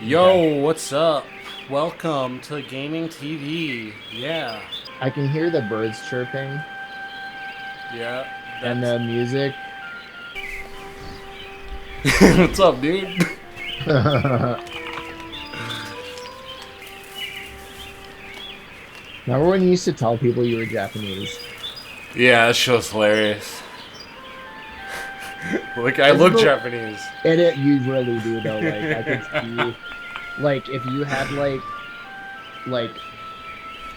Yo, what's up? Welcome to Gaming TV. Yeah, I can hear the birds chirping yeah, and that's. the music. What's up, dude? Remember when you used to tell people you were Japanese? Yeah, that show's hilarious. Look, I Isn't look the Japanese. and it you really do though. Like I could see like if you had like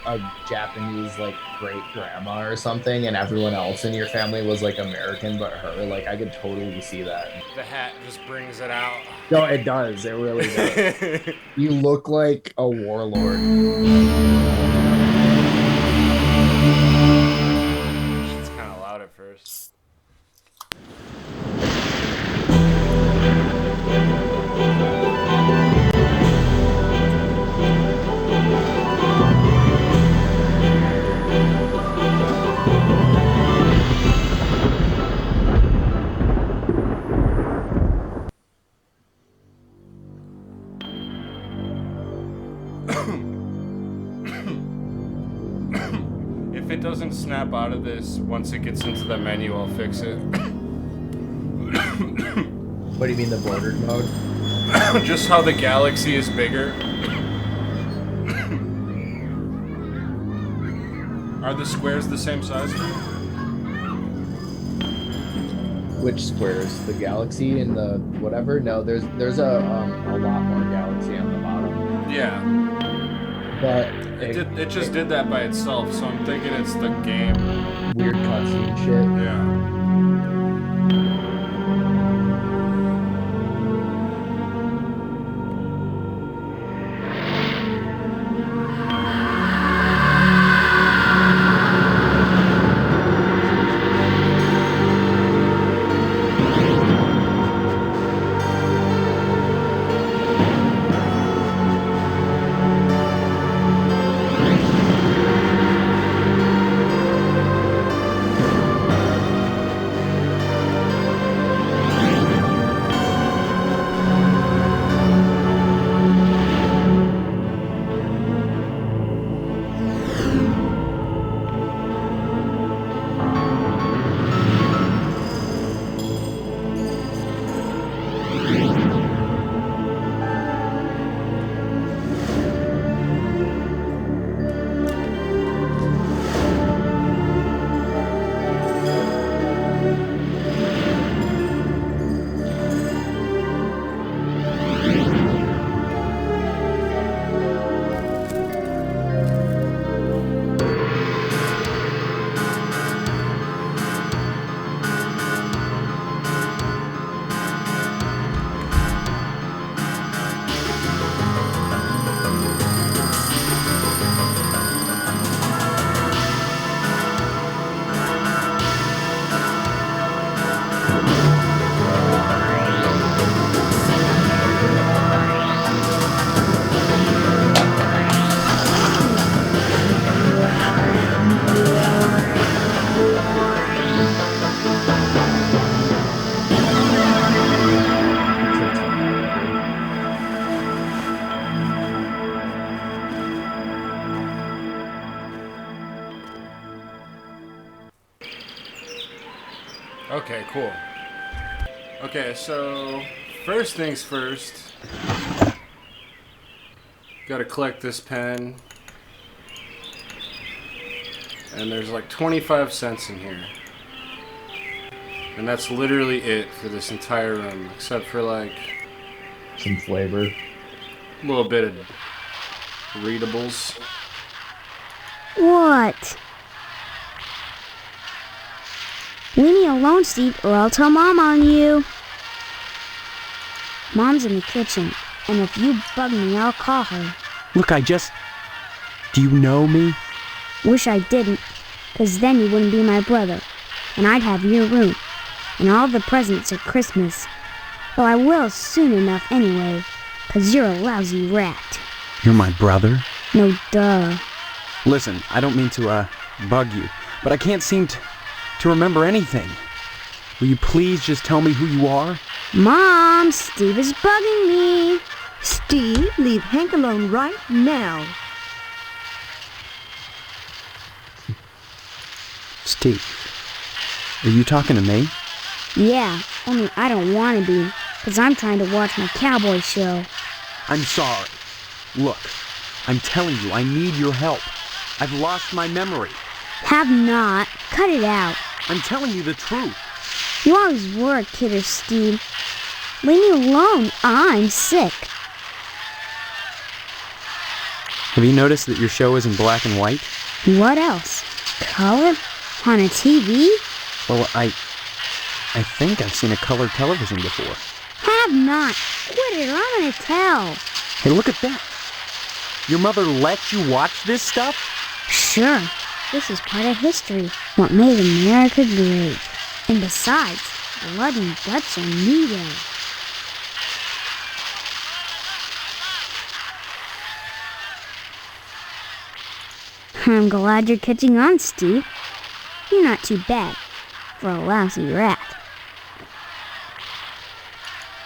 a Japanese like great grandma or something and everyone else in your family was like American but her, like I could totally see that. The hat just brings it out. No, it does. It really does. It's You look like a warlord. kind of loud at first. If it doesn't snap out of this once it gets into the menu, I'll fix it. What do you mean the bordered mode? Just how the galaxy is bigger. Are the squares the same size for you? Which squares? The galaxy and the whatever? No, there's a lot more galaxy on the bottom. Yeah. But It just did that by itself, so I'm thinking it's the game. weird cutscene shit. Yeah. It's a Terminator. Okay, cool. Okay, so first things first. Gotta collect this pen. And there's like 25 cents in here. And that's literally it for this entire room, except for like Some flavor. a little bit of readables. What? Leave me alone, Steve, or I'll tell Mom on you. Mom's in the kitchen, and if you bug me, I'll call her. Look, do you know me? Wish I didn't, 'cause then you wouldn't be my brother, and I'd have your room, and all the presents at Christmas. Though I will soon enough anyway, 'cause you're a lousy rat. You're my brother? No duh. Listen, I don't mean to, bug you, but I can't seem to remember anything. Will you please just tell me who you are? Mom, Steve is bugging me. Steve? leave Hank alone right now. Steve, are you talking to me? Yeah, only I don't want to be, because I'm trying to watch my cowboy show. I'm sorry. Look, I'm telling you, I need your help. I've lost my memory. Have not. Cut it out. I'm telling you the truth. You always were a kidder, Steve. Leave me alone. I'm sick. Have you noticed that your show is in black and white? What else? Color? On a TV? Well, I think I've seen a colored television before. Have not. Quit it or I'm gonna tell. Hey, look at that. Your mother let you watch this stuff? Sure. This is part of history. What made America great. And besides, blood and guts are needed. I'm glad you're catching on, Steve. You're not too bad for a lousy rat.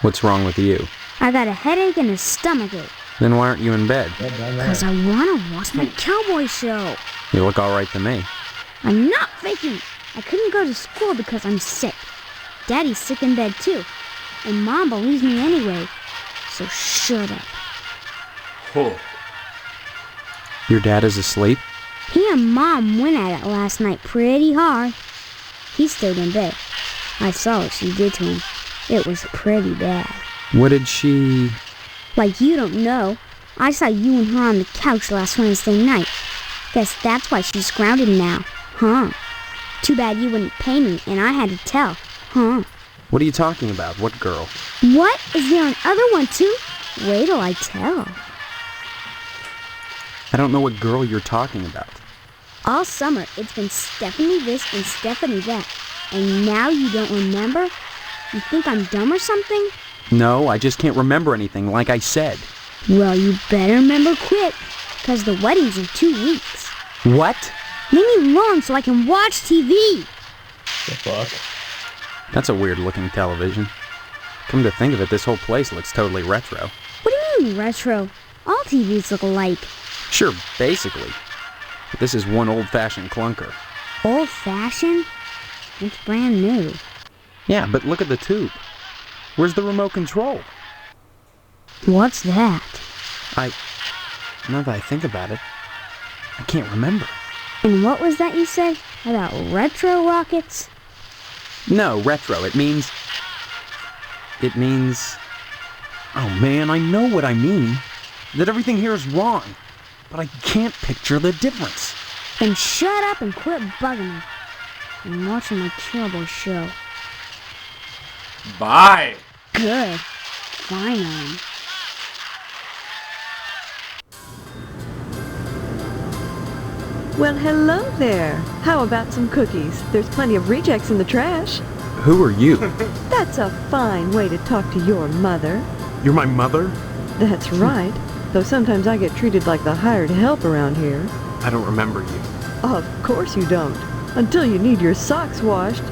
What's wrong with you? I got a headache and a stomachache. Then why aren't you in bed? Because I want to watch my cowboy show. You look all right to me. I'm not faking. I couldn't go to school because I'm sick. Daddy's sick in bed too. And Mom believes me anyway. So shut up. Oh. Your dad is asleep? He and Mom went at it last night pretty hard. He stayed in bed. I saw what she did to him. It was pretty bad. What did she... Like you don't know. I saw you and her on the couch last Wednesday night. Guess that's why she's grounded now, huh? Too bad you wouldn't pay me and I had to tell, huh? What are you talking about? What girl? What? Is there another one too? Wait till I tell. I don't know what girl you're talking about. All summer, it's been Stephanie this and Stephanie that. And now you don't remember? You think I'm dumb or something? No, I just can't remember anything, like I said. Well, you better remember quick, because the wedding's in 2 weeks. What? Leave me alone so I can watch TV. The fuck? That's a weird-looking television. Come to think of it, this whole place looks totally retro. What do you mean retro? All TVs look alike. Sure, basically. But this is one old-fashioned clunker. Old-fashioned? It's brand new. Yeah, but look at the tube. Where's the remote control? What's that? Now that I think about it, I can't remember. And what was that you said about retro rockets? No, retro. It means... Oh man, I know what I mean. That everything here is wrong. But I can't picture the difference. Then shut up and quit bugging me. I'm watching my cowboy show. Bye. Good. Finally. Well, hello there. How about some cookies? There's plenty of rejects in the trash. Who are you? That's a fine way to talk to your mother. You're my mother? That's right. Though sometimes I get treated like the hired help around here. I don't remember you. Of course you don't. Until you need your socks washed.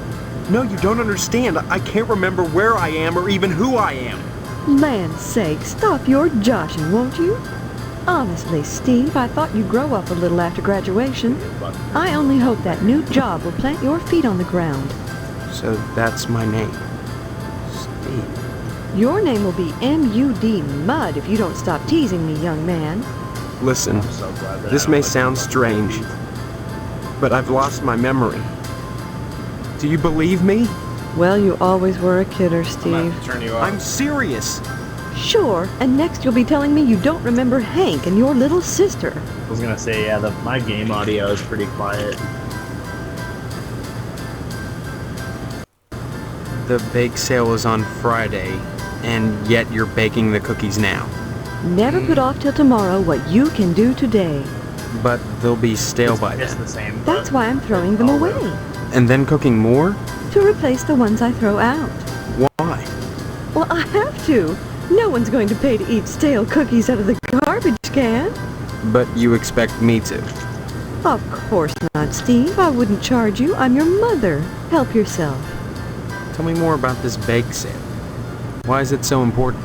No, you don't understand. I can't remember where I am or even who I am. Land's sake, stop your joshing, won't you? Honestly, Steve, I thought you'd grow up a little after graduation. I only hope that new job will plant your feet on the ground. So that's my name. Steve. Your name will be M.U.D. Mud if you don't stop teasing me, young man. Listen, this may sound strange, but I've lost my memory. Do you believe me? Well, you always were a kidder, I'm gonna Steve. have to turn you off. I'm serious. Sure, and next you'll be telling me you don't remember Hank and your little sister. I was gonna say, yeah, my game audio is pretty quiet. The bake sale is on Friday, and yet you're baking the cookies now. Never put off till tomorrow what you can do today. But they'll be stale by It's then. the same. That's why I'm throwing them away. And then cooking more? To replace the ones I throw out. Why? Well, I have to. No one's going to pay to eat stale cookies out of the garbage can. But you expect me to. Of course not, Steve. I wouldn't charge you. I'm your mother. Help yourself. Tell me more about this bake sale. Why is it so important?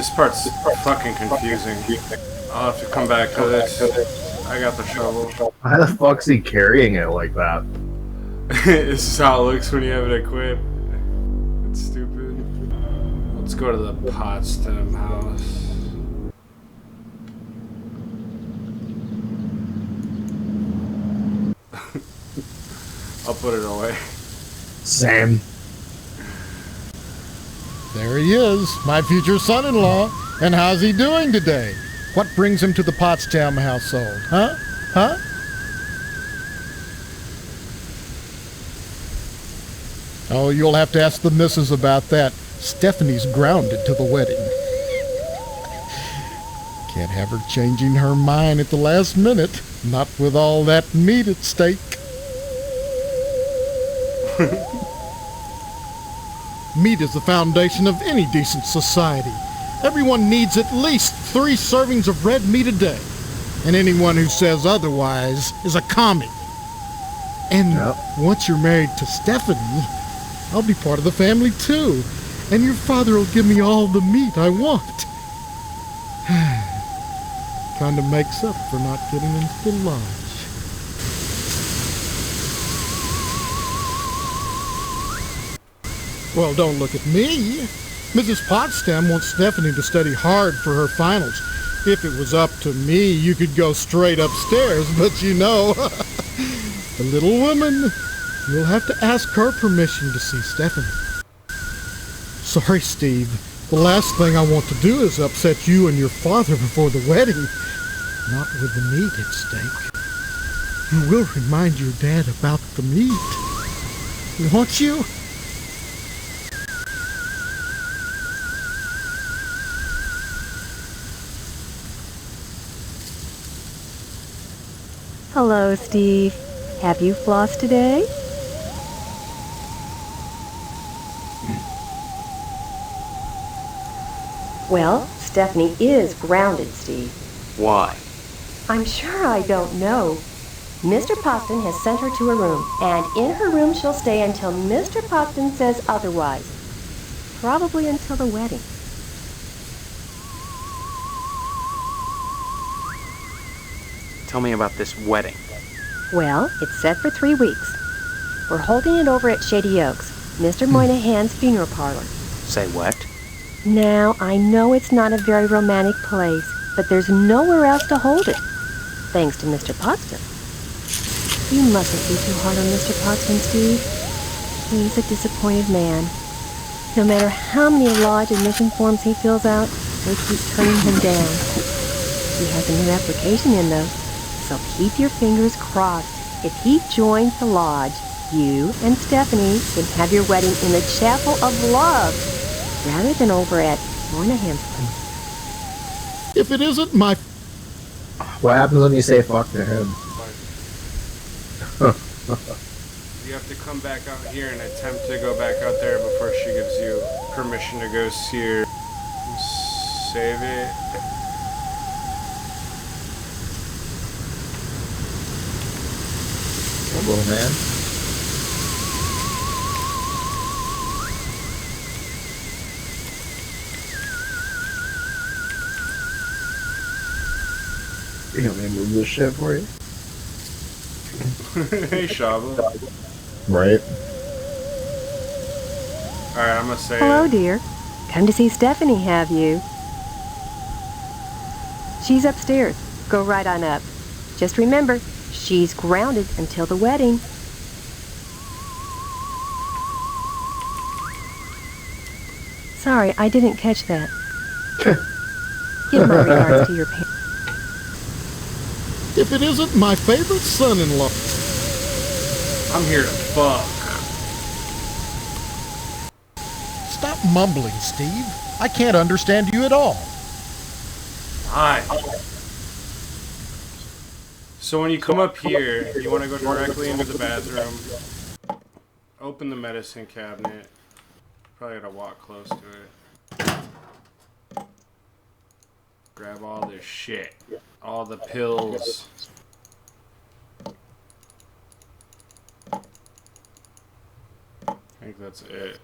This part's fucking confusing. I'll have to come back to this. I got the shovel. Why the fuck's he carrying it like that? This is how it looks when you have it equipped. It's stupid. Let's go to the Potsdam house. I'll put it away. Same. There he is, my future son-in-law. And how's he doing today? What brings him to the Potsdam household, huh? Huh? Oh, you'll have to ask the missus about that. Stephanie's grounded to the wedding. Can't have her changing her mind at the last minute. Not with all that meat at stake. Meat is the foundation of any decent society. Everyone needs at least 3 servings of red meat a day. And anyone who says otherwise is a commie. And once you're married to Stephanie, I'll be part of the family too. And your father will give me all the meat I want. Kind of makes up for not getting into the lodge. Well, don't look at me. Mrs. Potsdam wants Stephanie to study hard for her finals. If it was up to me, you could go straight upstairs, but you know, the little woman, you'll have to ask her permission to see Stephanie. Sorry, Steve. The last thing I want to do is upset you and your father before the wedding. Not with the meat at stake. You will remind your dad about the meat, won't you? Hello, Steve. Have you flossed today? Well, Stephanie is grounded, Steve. Why? I'm sure I don't know. Mr. Poston has sent her to a room, and in her room she'll stay until Mr. Poston says otherwise. Probably until the wedding. Tell me about this wedding. Well, it's set for 3 weeks. We're holding it over at Shady Oaks, Mr. Moynihan's funeral parlor. Say what? Now, I know it's not a very romantic place, but there's nowhere else to hold it, thanks to Mr. Potsdam. You mustn't be too hard on Mr. Potsdam, Steve. He's a disappointed man. No matter how many lodge admission forms he fills out, they keep turning him down. He has a new application in, though, so keep your fingers crossed. If he joins the lodge, you and Stephanie can have your wedding in the Chapel of Love, rather than over at Moynihan's place. If it isn't my... What happens when you say fuck to him? You have to come back out here and attempt to go back out there before she gives you permission to go see her. Save it. Little man. You want me to move this shit for you? Hey, Shava. Right. Alright, I'm gonna say Hello, it. dear. Come to see Stephanie, have you? She's upstairs. Go right on up. Just remember, she's grounded until the wedding. Sorry, I didn't catch that. Give my regards to your parents. If it isn't my favorite son-in-law. I'm here to fuck. Stop mumbling, Steve. I can't understand you at all. Hi. So when you come up here, you want to go directly into the bathroom. Open the medicine cabinet. Probably gotta walk close to it. Grab all this shit. All the pills. I think that's it.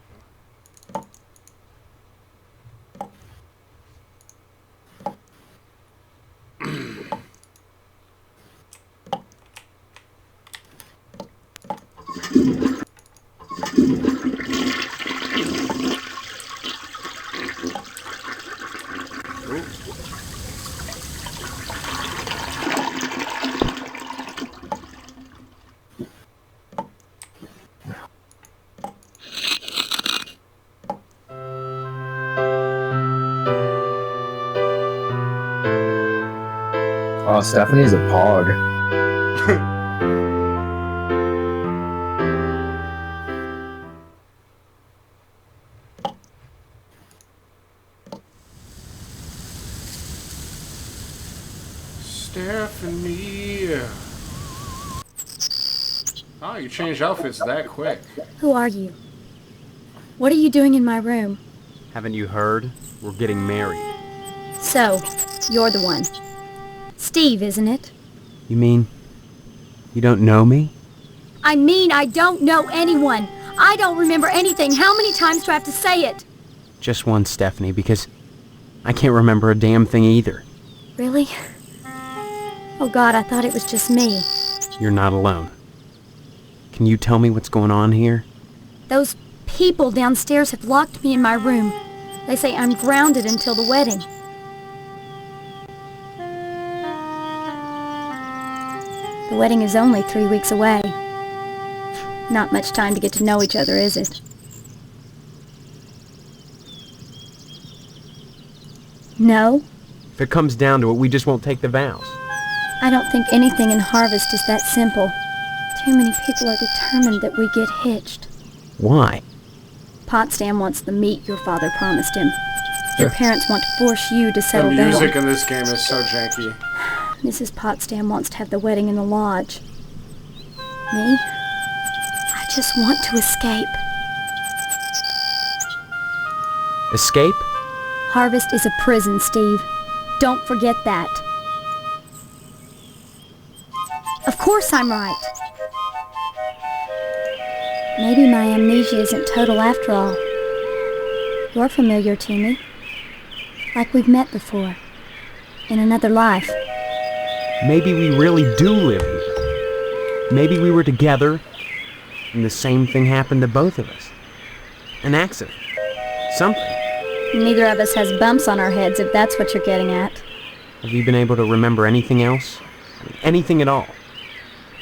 Stephanie's a pog. Stephanie. Oh, you changed outfits that quick. Who are you? What are you doing in my room? Haven't you heard? We're getting married. So, you're the one. Steve, isn't it? You mean you don't know me? I mean, I don't know anyone. I don't remember anything. How many times do I have to say it? Just one, Stephanie, because I can't remember a damn thing either. Really? Oh God, I thought it was just me. You're not alone. Can you tell me what's going on here? Those people downstairs have locked me in my room. They say I'm grounded until the wedding. The wedding is only 3 weeks away. Not much time to get to know each other, is it? No? If it comes down to it, we just won't take the vows. I don't think anything in Harvest is that simple. Too many people are determined that we get hitched. Why? Potsdam wants the meat your father promised him. Your parents want to force you to settle The down. music in this game is so janky. Mrs. Potsdam wants to have the wedding in the lodge. Me? I just want to escape. Escape? Harvest is a prison, Steve. Don't forget that. Of course I'm right. Maybe my amnesia isn't total after all. You're familiar to me. Like we've met before. In another life. Maybe we really do live here. Maybe we were together, and the same thing happened to both of us. An accident. Something. Neither of us has bumps on our heads, if that's what you're getting at. Have you been able to remember anything else? Anything at all?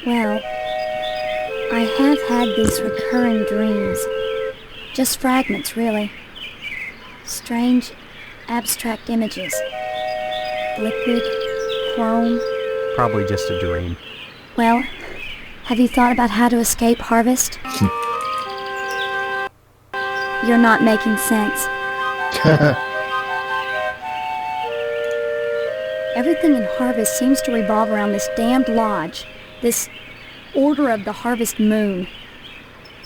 Well, I have had these recurring dreams. Just fragments, really. Strange, abstract images. Liquid, chrome. Probably just a dream. Well, have you thought about how to escape Harvest? You're not making sense. Everything in Harvest seems to revolve around this damned lodge. This Order of the Harvest Moon.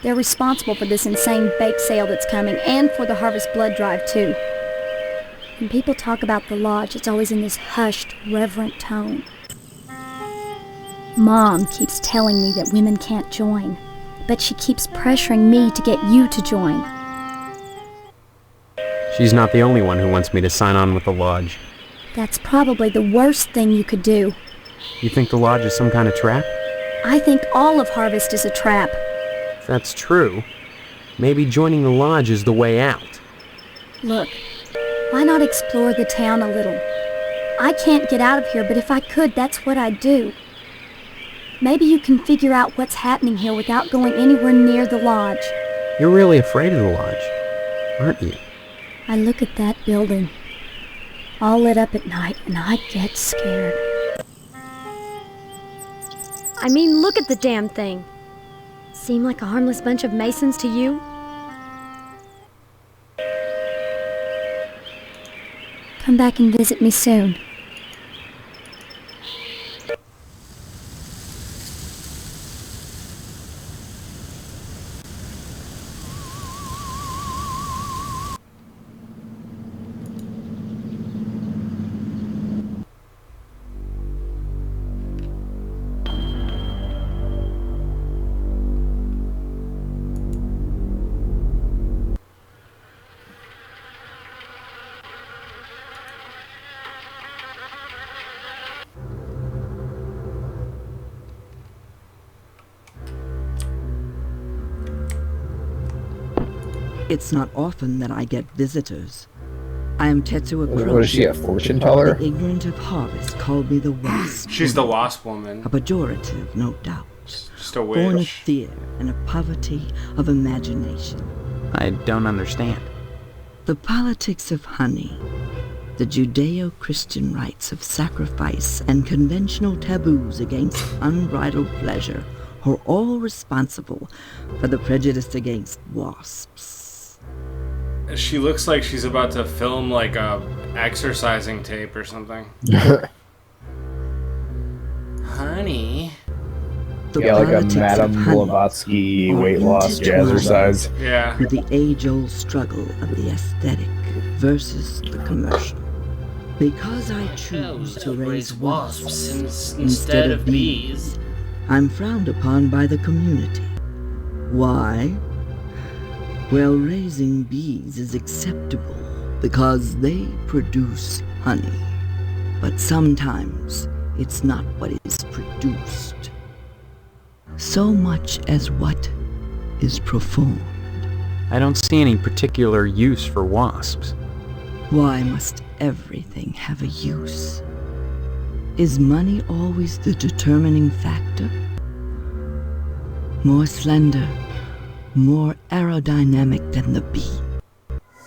They're responsible for this insane bake sale that's coming, and for the Harvest Blood Drive, too. When people talk about the lodge, it's always in this hushed, reverent tone. Mom keeps telling me that women can't join, but she keeps pressuring me to get you to join. She's not the only one who wants me to sign on with the lodge. That's probably the worst thing you could do. You think the lodge is some kind of trap? I think all of Harvest is a trap. If that's true, maybe joining the lodge is the way out. Look, why not explore the town a little? I can't get out of here, but if I could, that's what I'd do. Maybe you can figure out what's happening here without going anywhere near the lodge. You're really afraid of the lodge, aren't you? I look at that building, all lit up at night, and I get scared. I mean, look at the damn thing. Seem like a harmless bunch of Masons to you? Come back and visit me soon. It's not often that I get visitors. I am Tetsuo Crow. What is she, a fortune teller? The ignorant of Harvest called me the Wasp. She's the Wasp Woman. A pejorative, no doubt. Just a Born of witch. fear and a poverty of imagination. I don't understand. The politics of honey. The Judeo-Christian rites of sacrifice and conventional taboos against unbridled pleasure are all responsible for the prejudice against wasps. She looks like she's about to film like a exercising tape or something. Honey. Yeah, like a Madame Blavatsky weight loss jazzercise. Yeah. With the age-old struggle of the aesthetic versus the commercial. Because I choose to raise wasps instead of bees, I'm frowned upon by the community. Why? Well, raising bees is acceptable because they produce honey. But sometimes it's not what is produced, so much as what is performed. I don't see any particular use for wasps. Why must everything have a use? Is money always the determining factor? More slender, more aerodynamic than the bee,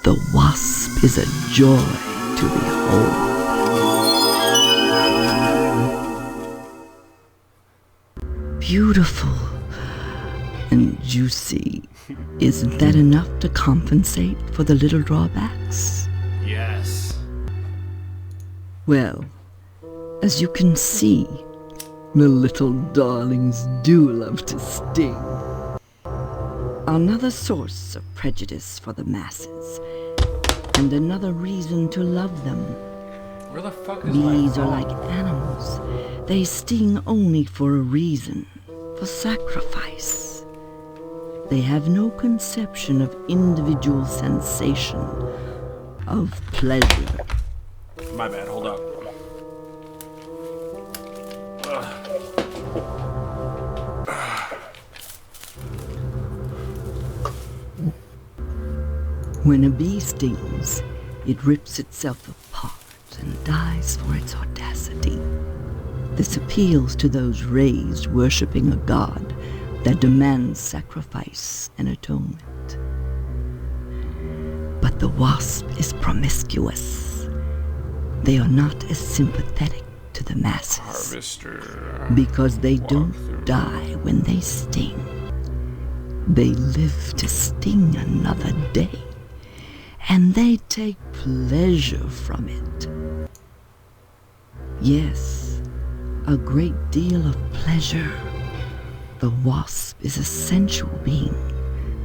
the wasp is a joy to behold. Beautiful and juicy. Isn't that enough to compensate for the little drawbacks? Yes. Well, as you can see, the little darlings do love to sting. Another source of prejudice for the masses, and another reason to love them. Where the fuck is my Bees are phone? like animals. They sting only for a reason, for sacrifice. They have no conception of individual sensation, of pleasure. My bad, hold up. When a bee stings, it rips itself apart and dies for its audacity. This appeals to those raised worshipping a god that demands sacrifice and atonement. But the wasp is promiscuous. They are not as sympathetic to the masses. Harvester. Because they don't die when they sting. They live to sting another day. And they take pleasure from it. Yes, a great deal of pleasure. The wasp is a sensual being,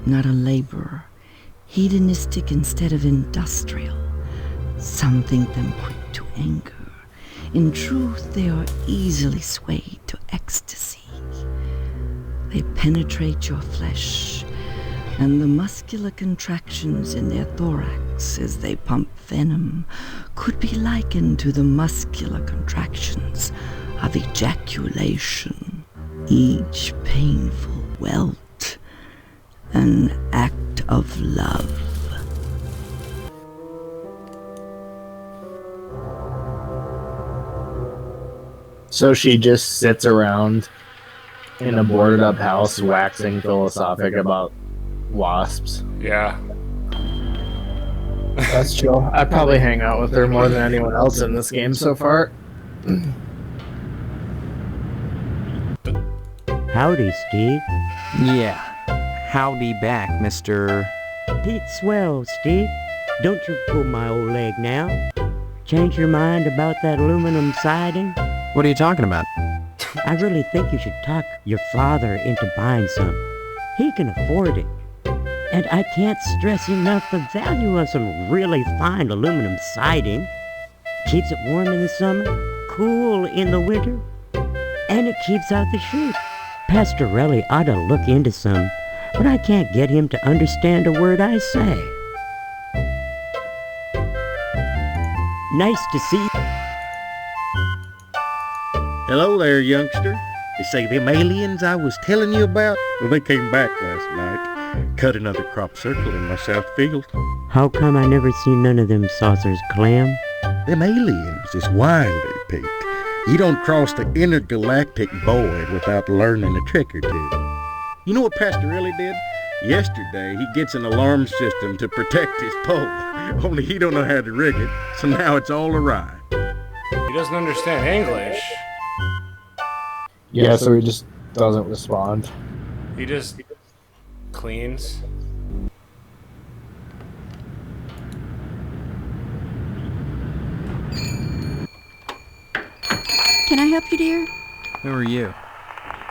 not a laborer, hedonistic instead of industrial. Some think them quick to anger. In truth, they are easily swayed to ecstasy. They penetrate your flesh, and the muscular contractions in their thorax as they pump venom could be likened to the muscular contractions of ejaculation, each painful welt an act of love. So she just sits around in a boarded up house waxing philosophic about wasps. Yeah. That's chill. I'd probably hang out with her more than anyone else in this game so far. Howdy, Steve. Yeah. Howdy back, Mr. It's swell, Steve. Don't you pull my old leg now. Change your mind about that aluminum siding? What are you talking about? I really think you should talk your father into buying some. He can afford it. And I can't stress enough the value of some really fine aluminum siding. Keeps it warm in the summer, cool in the winter, and it keeps out the sheep. Pastorelli ought to look into some, but I can't get him to understand a word I say. Nice to see. Hello there, youngster. You say them aliens I was telling you about? Well, they came back last night. Cut another crop circle in my south field. How come I never seen none of them saucers, Clem? Them aliens is wily, Pete. You don't cross the intergalactic void without learning a trick or two. You know what Pastorelli did? Yesterday, he gets an alarm system to protect his pole. Only he don't know how to rig it, so now it's all awry. He doesn't understand English. Yeah, so he just doesn't respond. He just cleans. Can I help you, dear? Who are you?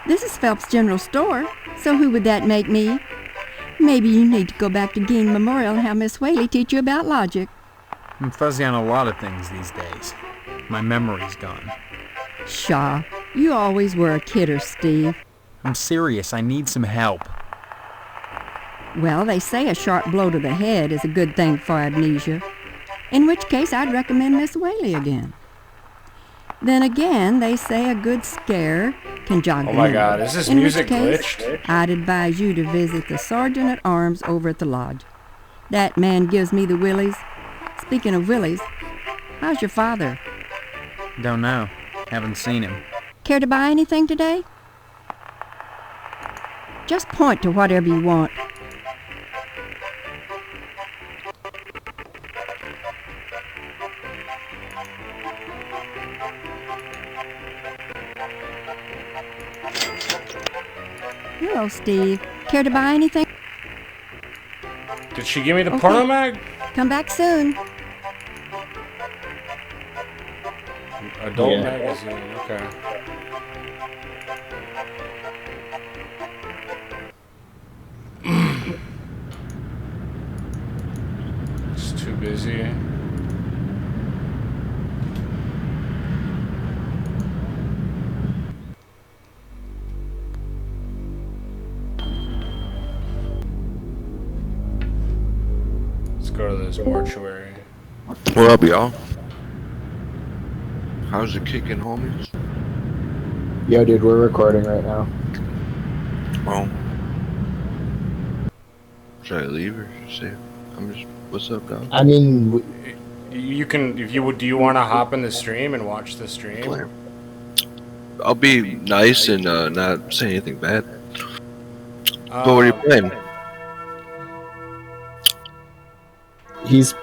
This is Phelps General Store, so who would that make me? Maybe you need to go back to Gein Memorial and have Miss Whaley teach you about logic. I'm fuzzy on a lot of things these days. My memory's gone. Pshaw, you always were a kidder, Steve. I'm serious, I need some help. Well, they say a sharp blow to the head is a good thing for amnesia, in which case I'd recommend Miss Whaley again. Then again, they say a good scare can jog the Oh my memory, god, is this in music which case, glitched? I'd advise you to visit the Sergeant at Arms over at the lodge. That man gives me the willies. Speaking of willies, how's your father? Don't know. Haven't seen him. Care to buy anything today? Just point to whatever you want. Hello, Steve. Care to buy anything? Did she give me the porno mag? Come back soon. Adult magazine, okay. It's too busy. Let's go to this mortuary. What up, y'all? How's it kicking, homies? Yo, dude, we're recording right now. Oh. Should I leave or should I say? I'm just. What's up, dog? I mean, you can, if you would, do you want to hop in the stream and watch the stream? I'll be nice and not say anything bad. But what are you playing? he's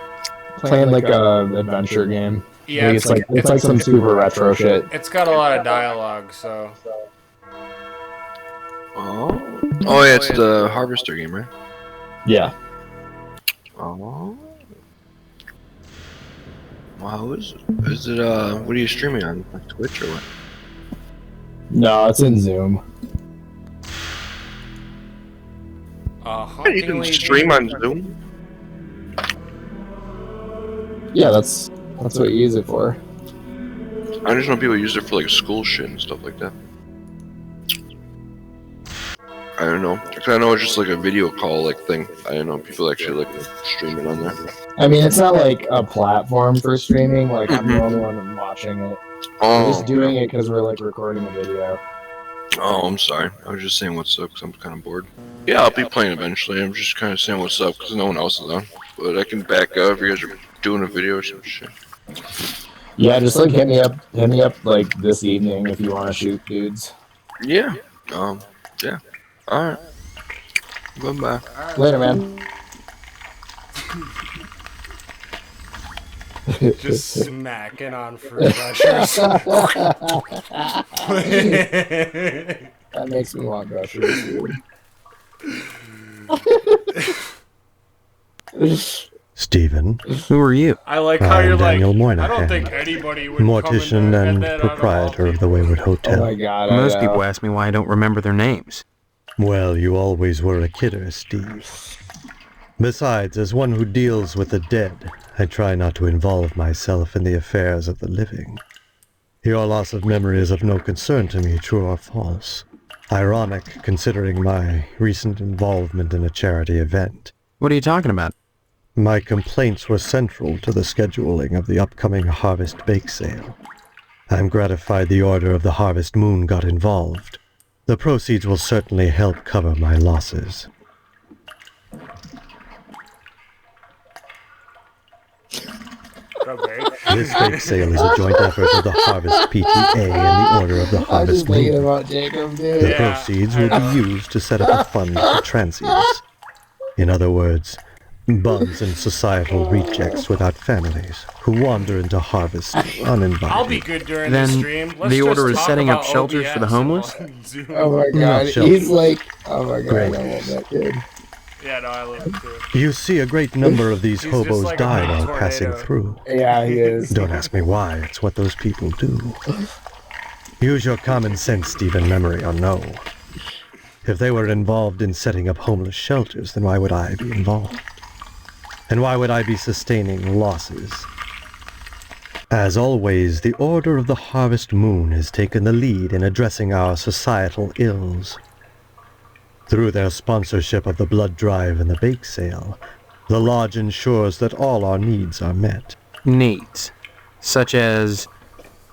playing like a adventure game. Yeah, it's like some super retro shit. It's got a lot of dialogue, so. Oh yeah, it's the Harvester game, right? Yeah. Oh. Wow, is it what are you streaming on? Like Twitch or what? No, it's in Zoom. You can stream on Zoom? Yeah, that's what you use it for. I just know people use it for like school shit and stuff like that. I don't know. Cause I know it's just like a video call like thing. I don't know people actually like streaming on there. I mean, it's not like a platform for streaming. Like I'm the only one watching it. Oh. We're just doing it because we're like recording a video. Oh, I'm sorry. I was just saying what's up because I'm kind of bored. Yeah, I'll be playing eventually. I'm just kind of saying what's up because no one else is on. But I can back up if you guys are doing a video or some shit. Yeah, just like hit me up like this evening if you want to shoot dudes. Yeah. Yeah. All right. Bye-bye. Later, man. Just smacking on fruit gushers. That makes me want gushers, dude. Stephen. Who are you? I like how you're like, Daniel I Moynihan, don't think anybody would mortician and proprietor of the Wayward Hotel. Oh my god. Most people ask me why I don't remember their names. Well, you always were a kidder, Steve. Besides, as one who deals with the dead, I try not to involve myself in the affairs of the living. Your loss of memory is of no concern to me, true or false. Ironic, considering my recent involvement in a charity event. What are you talking about? My complaints were central to the scheduling of the upcoming Harvest Bake Sale. I'm gratified the Order of the Harvest Moon got involved. The proceeds will certainly help cover my losses. Okay. This bake sale is a joint effort of the Harvest PTA and the Order of the Harvest Moon. about Jacob, dude. The proceeds will be used to set up a fund for transients. In other words, bums and societal rejects without families who wander into harvest uninvited. I'll be good during Then the stream. Let's the just order is talk setting up about shelters for the OBS homeless? on Zoom. Oh my god, shelter. he's like, oh my god, Great. I love that kid. Yeah, no, I love it too. You see, a great number of these He's just hobos like a die mini while passing tornado. through. Yeah, he is. Don't ask me why, it's what those people do. Use your common sense, Stephen, memory, or no. If they were involved in setting up homeless shelters, then why would I be involved? And why would I be sustaining losses? As always, the Order of the Harvest Moon has taken the lead in addressing our societal ills. Through their sponsorship of the blood drive and the bake sale, the lodge ensures that all our needs are met. Needs. Such as...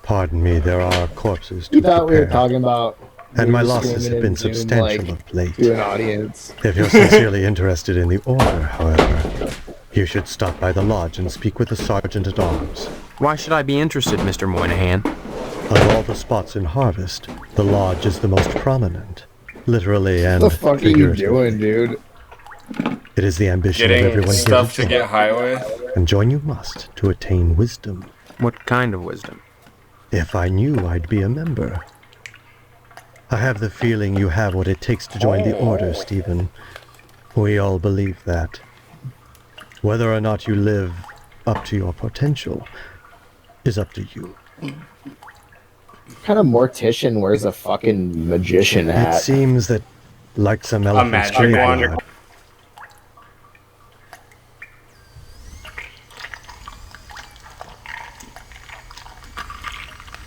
Pardon me, there are corpses to You thought we were prepare, talking about... and we my were losses screaming have been in Zoom, substantial like, of late. to an audience. If you're sincerely interested in the Order, however, you should stop by the lodge and speak with the Sergeant-at-Arms. Why should I be interested, Mr. Moynihan? Of all the spots in Harvest, the lodge is the most prominent, literally and What the fuck are you figuratively. doing, dude? It is the ambition Getting of everyone stuff here to get high with. and join you must to attain wisdom. What kind of wisdom? If I knew, I'd be a member. I have the feeling you have what it takes to join the Order, Stephen. We all believe that. Whether or not you live up to your potential is up to you. What kind of mortician wears a fucking magician It hat? seems that, like some elephant's magic wand. graveyard,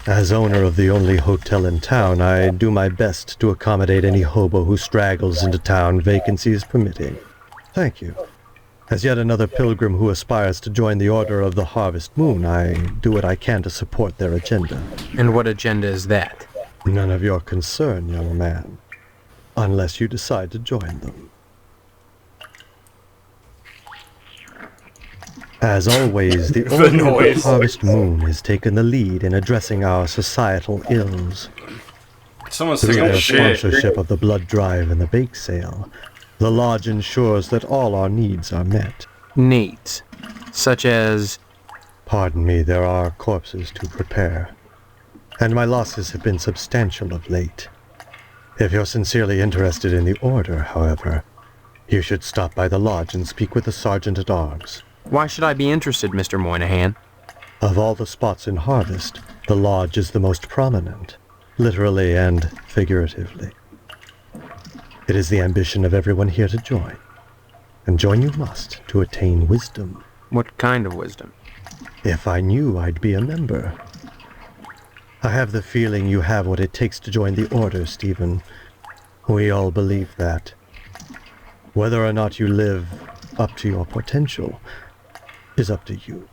as owner of the only hotel in town, I do my best to accommodate any hobo who straggles into town, vacancies permitting. Thank you. As yet another pilgrim who aspires to join the Order of the Harvest Moon, I do what I can to support their agenda. And what agenda is that? None of your concern, young man. Unless you decide to join them. As always, the Order of the noise. Harvest Moon has taken the lead in addressing our societal ills. Someone's Through taking their a shit. sponsorship of the blood drive and the bake sale, the lodge ensures that all our needs are met. Needs. Such as... Pardon me, there are corpses to prepare, and my losses have been substantial of late. If you're sincerely interested in the Order, however, you should stop by the lodge and speak with the Sergeant-at-Arms. Why should I be interested, Mr. Moynihan? Of all the spots in Harvest, the lodge is the most prominent, literally and figuratively. It is the ambition of everyone here to join, and join you must to attain wisdom. What kind of wisdom? If I knew, I'd be a member. I have the feeling you have what it takes to join the Order, Stephen. We all believe that. Whether or not you live up to your potential is up to you.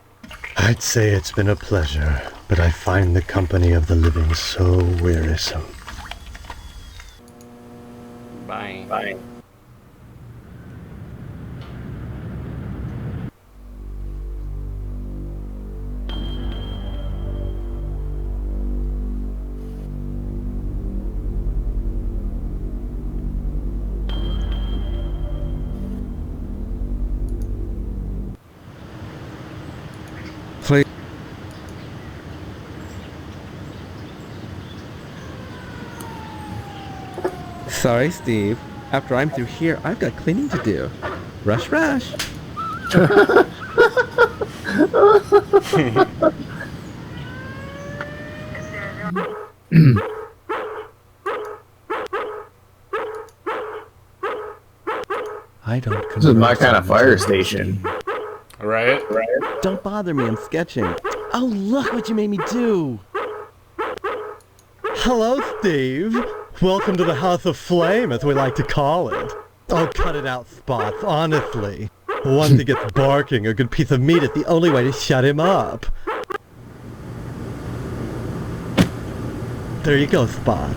I'd say it's been a pleasure, but I find the company of the living so wearisome. Bye. Bye. Play. Sorry, Steve. After I'm through here, I've got cleaning to do. Rush, rush. I don't. This is my kind of fire station. Right? Don't bother me, I'm sketching. Oh, look what you made me do! Hello, Steve. Welcome to the House of Flame, as we like to call it. Oh, cut it out, Spots, honestly. Once he gets barking, a good piece of meat is the only way to shut him up. There you go, Spot.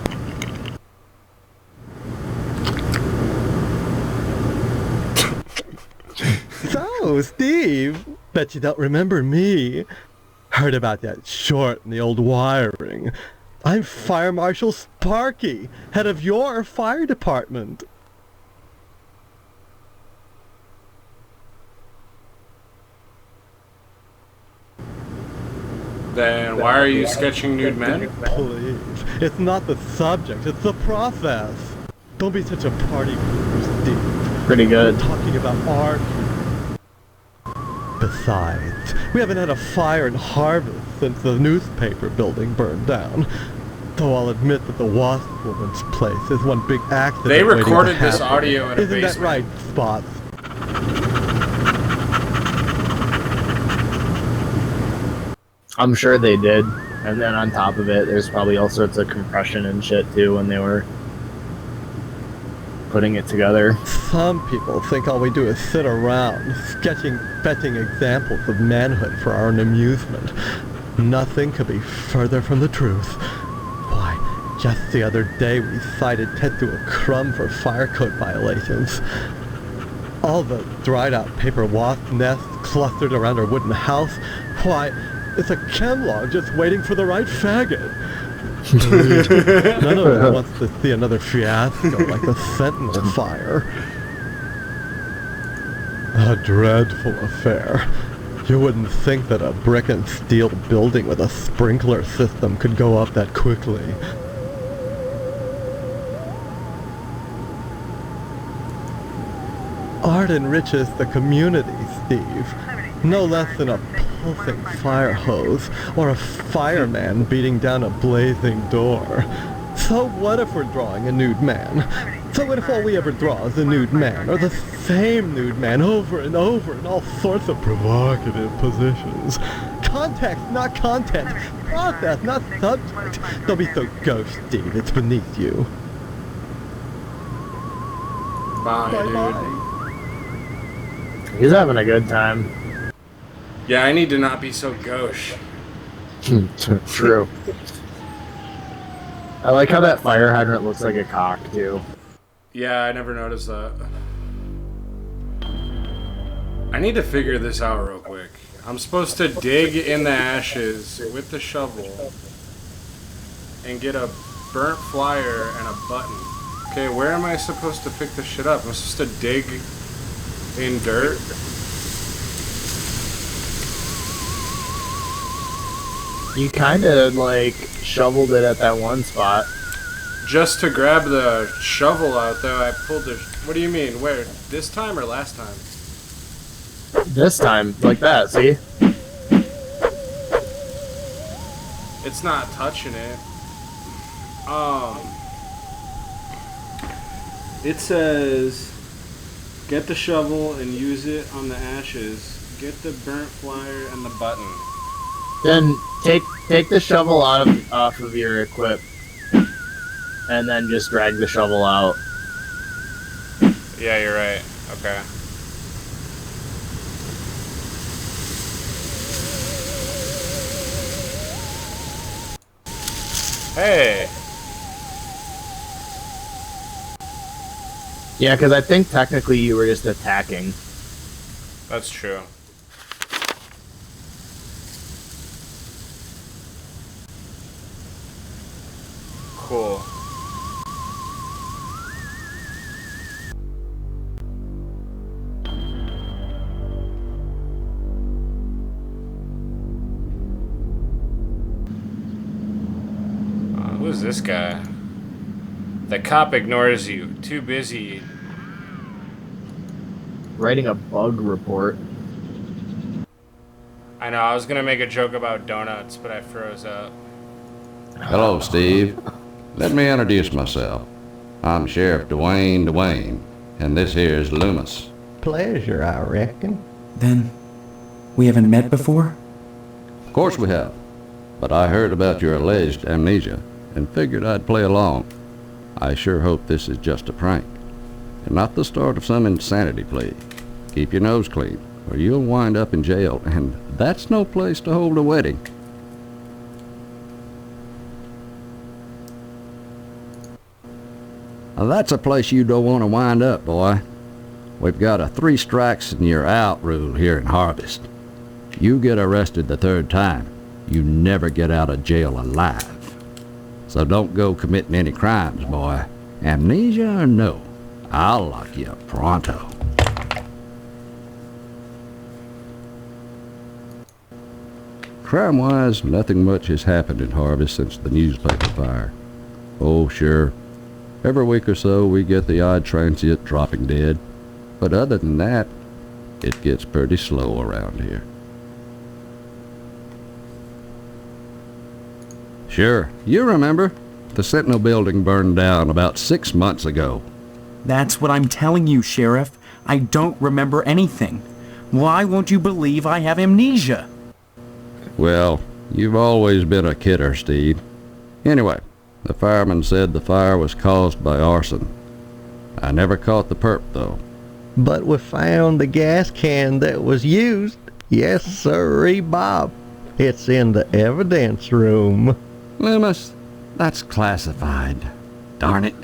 So, Steve, bet you don't remember me. Heard about that short in the old wiring. I'm Fire Marshal Sparky, head of your fire department. men. Why are you sketching nude men? Please. It's not the subject, it's the process. Don't be such a party pooper, Steve. Pretty good. We're talking about art. Besides, we haven't had a fire in Harvest since the newspaper building burned down. Though I'll admit that the Wasp Woman's place is one big accident. They waiting to recorded this happen. audio in a Isn't that basement. right, Spots? I'm sure they did. And then on top of it, there's probably all sorts of compression and shit too when they were putting it together. Some people think all we do is sit around, fetching examples of manhood for our own amusement. Nothing could be further from the truth. Why, just the other day we cited Ted to a crumb for fire code violations. All the dried out paper wasp nests clustered around our wooden house. Why, it's a chem log just waiting for the right faggot. None of us wants to see another fiasco like the Sentinel fire. A dreadful affair. You wouldn't think that a brick and steel building with a sprinkler system could go up that quickly. Art enriches the community, Steve. No less than a pulsing fire hose or a fireman beating down a blazing door. So what if we're drawing a nude man? So what if all we ever draw is a nude man, or the same nude man over and over in all sorts of provocative positions? Context, not content. Process, not subject. Don't be so gauche, Steve. It's beneath you. Bye, dude. He's having a good time. Yeah, I need to not be so gauche. True. I like how that fire hydrant looks like a cock, too. Yeah, I never noticed that. I need to figure this out real quick. I'm supposed to dig in the ashes with the shovel and get a burnt flyer and a button. Okay, where am I supposed to pick this shit up? I'm supposed to dig in dirt? You kind of, like, shoveled it at that one spot. Just to grab the shovel out, though, I pulled the... What do you mean? Where? This time or last time? This time, like that, see? It's not touching it. It says... Get the shovel and use it on the ashes. Get the burnt flyer and the button. Then take the shovel off of your equip, and then just drag the shovel out. Yeah, you're right. Okay. Hey! Yeah, because I think technically you were just attacking. That's true. Cool. Who's this guy? The cop ignores you. Too busy. Writing a bug report. I know, I was gonna make a joke about donuts, but I froze up. Hello, Steve. Let me introduce myself. I'm Sheriff Dwayne, and this here's Loomis. Pleasure, I reckon. Then, we haven't met before? Of course we have. But I heard about your alleged amnesia, and figured I'd play along. I sure hope this is just a prank, and not the start of some insanity plea. Keep your nose clean, or you'll wind up in jail, and that's no place to hold a wedding. Now that's a place you don't want to wind up, boy. We've got a 3 strikes and you're out rule here in Harvest. You get arrested the 3rd time, you never get out of jail alive. So don't go committing any crimes, boy. Amnesia or no, I'll lock you up pronto. crime-wise, nothing much has happened in Harvest since the newspaper fire. Oh, sure. Every week or so, we get the odd transient dropping dead. But other than that, it gets pretty slow around here. Sure, you remember. The Sentinel building burned down about 6 months ago. That's what I'm telling you, Sheriff. I don't remember anything. Why won't you believe I have amnesia? Well, you've always been a kidder, Steve. Anyway, the fireman said the fire was caused by arson. I never caught the perp, though. But we found the gas can that was used. Yes, sirree, Bob. It's in the evidence room. Loomis, that's classified. Darn it.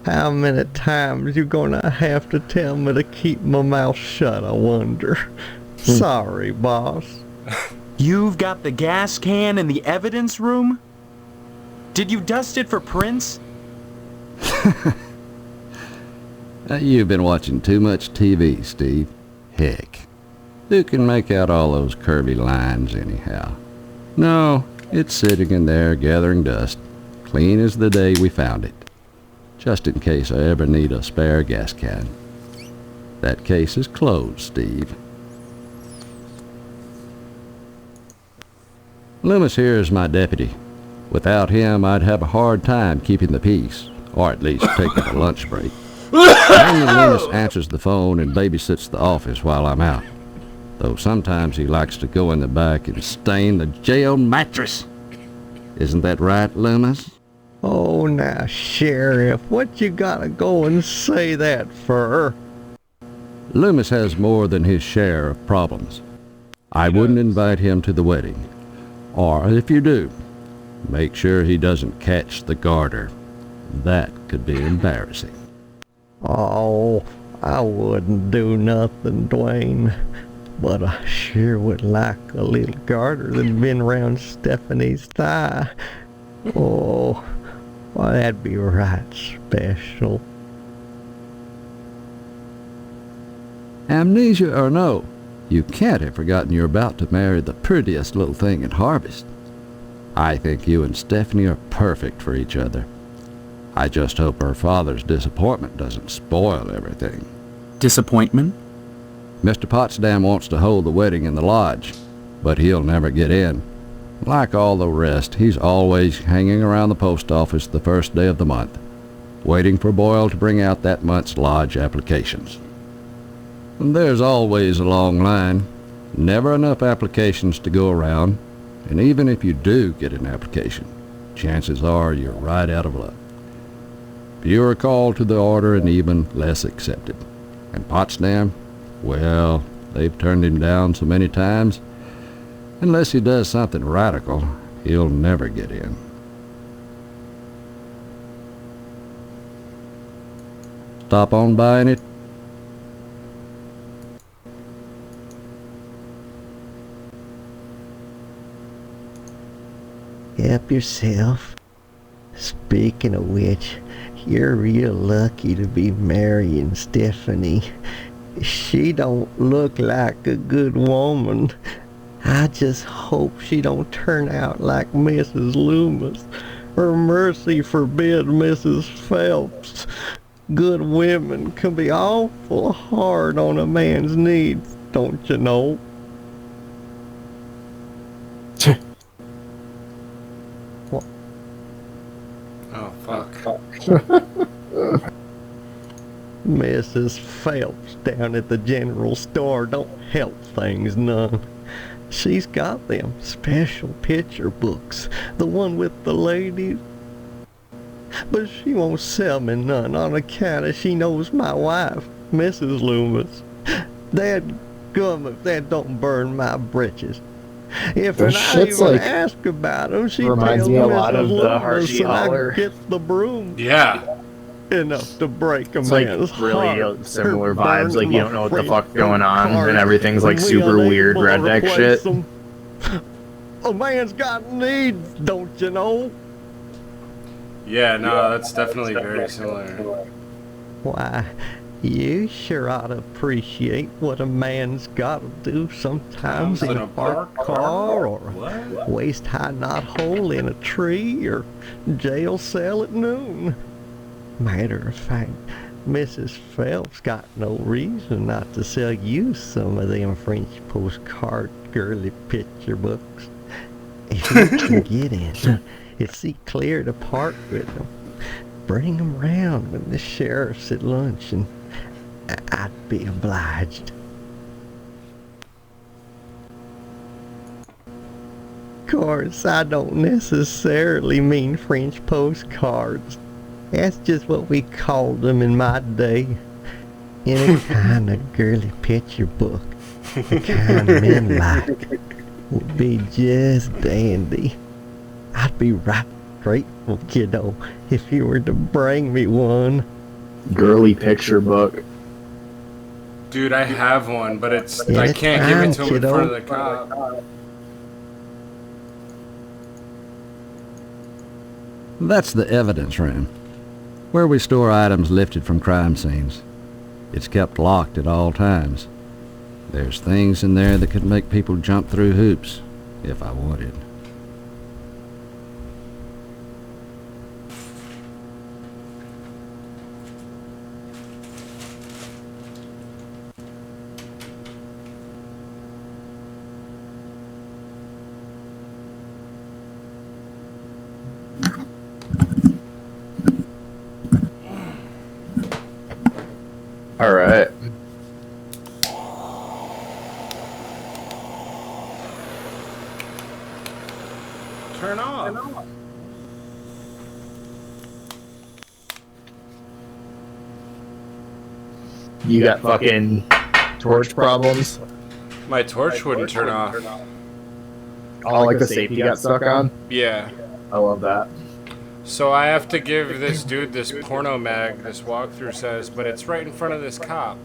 How many times you gonna have to tell me to keep my mouth shut, I wonder? Sorry, boss. You've got the gas can in the evidence room? Did you dust it for prints? You've been watching too much TV, Steve. Heck, who can make out all those curvy lines anyhow? No, it's sitting in there gathering dust, clean as the day we found it. Just in case I ever need a spare gas can. That case is closed, Steve. Loomis here is my deputy. Without him, I'd have a hard time keeping the peace, or at least taking a lunch break. Only Loomis answers the phone and babysits the office while I'm out. Though sometimes he likes to go in the back and stain the jail mattress. Isn't that right, Loomis? Oh, now, Sheriff, what you gotta go and say that for? Loomis has more than his share of problems. I wouldn't invite him to the wedding. Or if you do, make sure he doesn't catch the garter. That could be embarrassing. Oh, I wouldn't do nothing, Dwayne. But I sure would like a little garter that'd been around Stephanie's thigh. Oh, well, that'd be right special. Amnesia or no, you can't have forgotten you're about to marry the prettiest little thing in Harvest. I think you and Stephanie are perfect for each other. I just hope her father's disappointment doesn't spoil everything. Disappointment? Mr. Potsdam wants to hold the wedding in the lodge, but he'll never get in. Like all the rest, he's always hanging around the post office the first day of the month, waiting for Boyle to bring out that month's lodge applications. And there's always a long line, never enough applications to go around, and even if you do get an application, chances are you're right out of luck. Fewer called to the order and even less accepted. And Potsdam, well, they've turned him down so many times, unless he does something radical, he'll never get in. Stop on buying it? Help yourself. Speaking of which, you're real lucky to be marrying Stephanie. She don't look like a good woman. I just hope she don't turn out like Mrs. Loomis, or mercy forbid Mrs. Phelps. Good women can be awful hard on a man's needs, don't you know? Oh, fuck. Mrs. Phelps down at the general store don't help things none. She's got them special picture books, the one with the ladies. But she won't sell me none on account of she knows my wife, Mrs. Loomis. Dadgum if that don't burn my britches. If This I shit's even like- ask about them, she reminds tells me a Mrs. lot of the Loomis Hershey that I Holler. get the broom. Yeah. Enough to break a It's like man's really heart. similar Or vibes, like burn you don't know what the my fuck's going on, heart. and everything's like We super weird unable to redneck replace shit. them. A man's got needs, don't you know? Yeah, no, that's definitely very similar. Why, You sure ought to appreciate what a man's got to do sometimes in a parked car, or a waist-high knothole in a tree, or jail cell at noon. Matter of fact, Mrs. Phelps got no reason not to sell you some of them French postcard girly picture books. If you can get in, and see clear to part with them. Bring 'em round when the sheriff's at lunch, and I'd be obliged. Of course, I don't necessarily mean French postcards. That's just what we called them in my day. Any kind of girly picture book, the kind men like, would be just dandy. I'd be right grateful, kiddo, if you were to bring me one. Girly picture book. Dude, I have one, but I can't give it to him in front of the cop. That's the evidence room, where we store items lifted from crime scenes. It's kept locked at all times. There's things in there that could make people jump through hoops, if I wanted. All right. Turn off. You got fucking torch problems? My torch wouldn't turn off. Oh, like the safety got stuck on? Yeah. I love that. So I have to give this dude this porno mag, this walkthrough says, but it's right in front of this cop.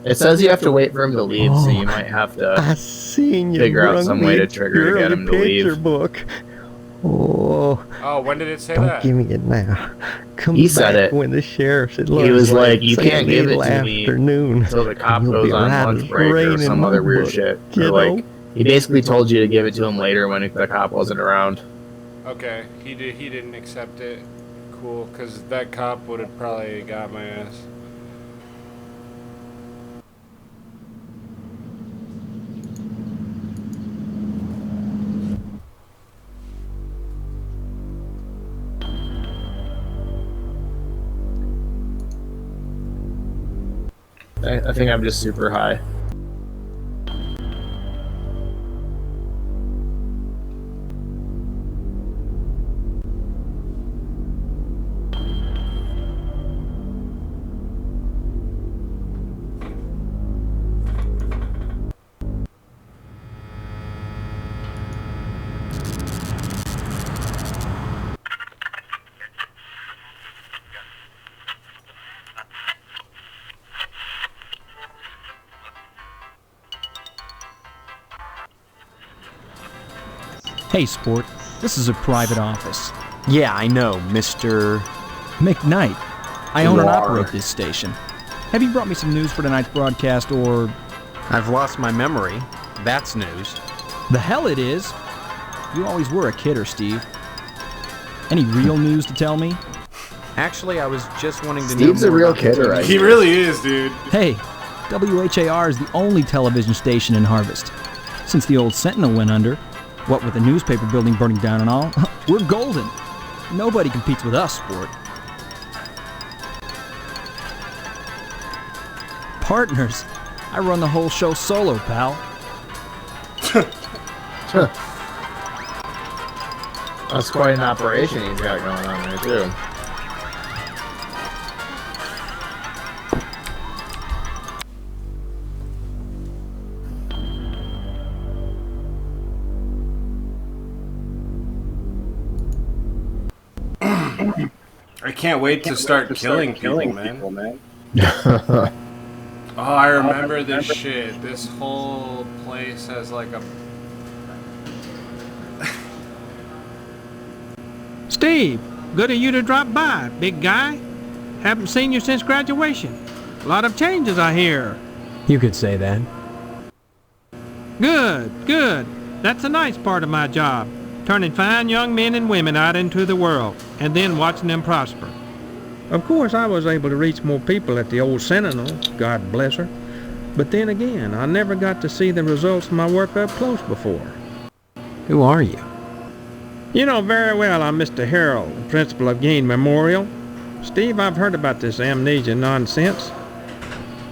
It says you have to wait for him to leave, so you might have to figure out some way to trigger to get him to leave. Book. Oh, when did it say don't that? give me it now. Come He back said it. when the sheriff's at He lunch. was like, you Say can't give it to afternoon, me until the cop and you'll goes be on right lunch as break or rain in some my other weird book, shit. Or kiddo. like, he basically told you to give it to him later when the cop wasn't around. Okay, he didn't accept it. Cool, because that cop would have probably got my ass. I think I'm just super high. Hey, Sport. This is a private office. Yeah, I know, Mr. McKnight. I own and operate this station. Have you brought me some news for tonight's broadcast, or... I've lost my memory. That's news. The hell it is! You always were a kidder, Steve. Any real news to tell me? Actually, I was just wanting to know Steve's a more real about kidder, the- I He really is, dude. Hey, WHAR is the only television station in Harvest. Since the old Sentinel went under, what with the newspaper building burning down and all, we're golden. Nobody competes with us, Sport. Partners. I run the whole show solo, pal. That's quite an operation he's got going on there, too. I can't wait to start killing people, man. Oh, I remember this shit. This whole place has like a... Steve, good of you to drop by, big guy. Haven't seen you since graduation. A lot of changes, I hear. You could say that. Good, good. That's a nice part of my job. Turning fine young men and women out into the world, and then watching them prosper. Of course, I was able to reach more people at the old Sentinel, God bless her. But then again, I never got to see the results of my work up close before. Who are you? You know very well I'm Mr. Harold, the principal of Gain Memorial. Steve, I've heard about this amnesia nonsense.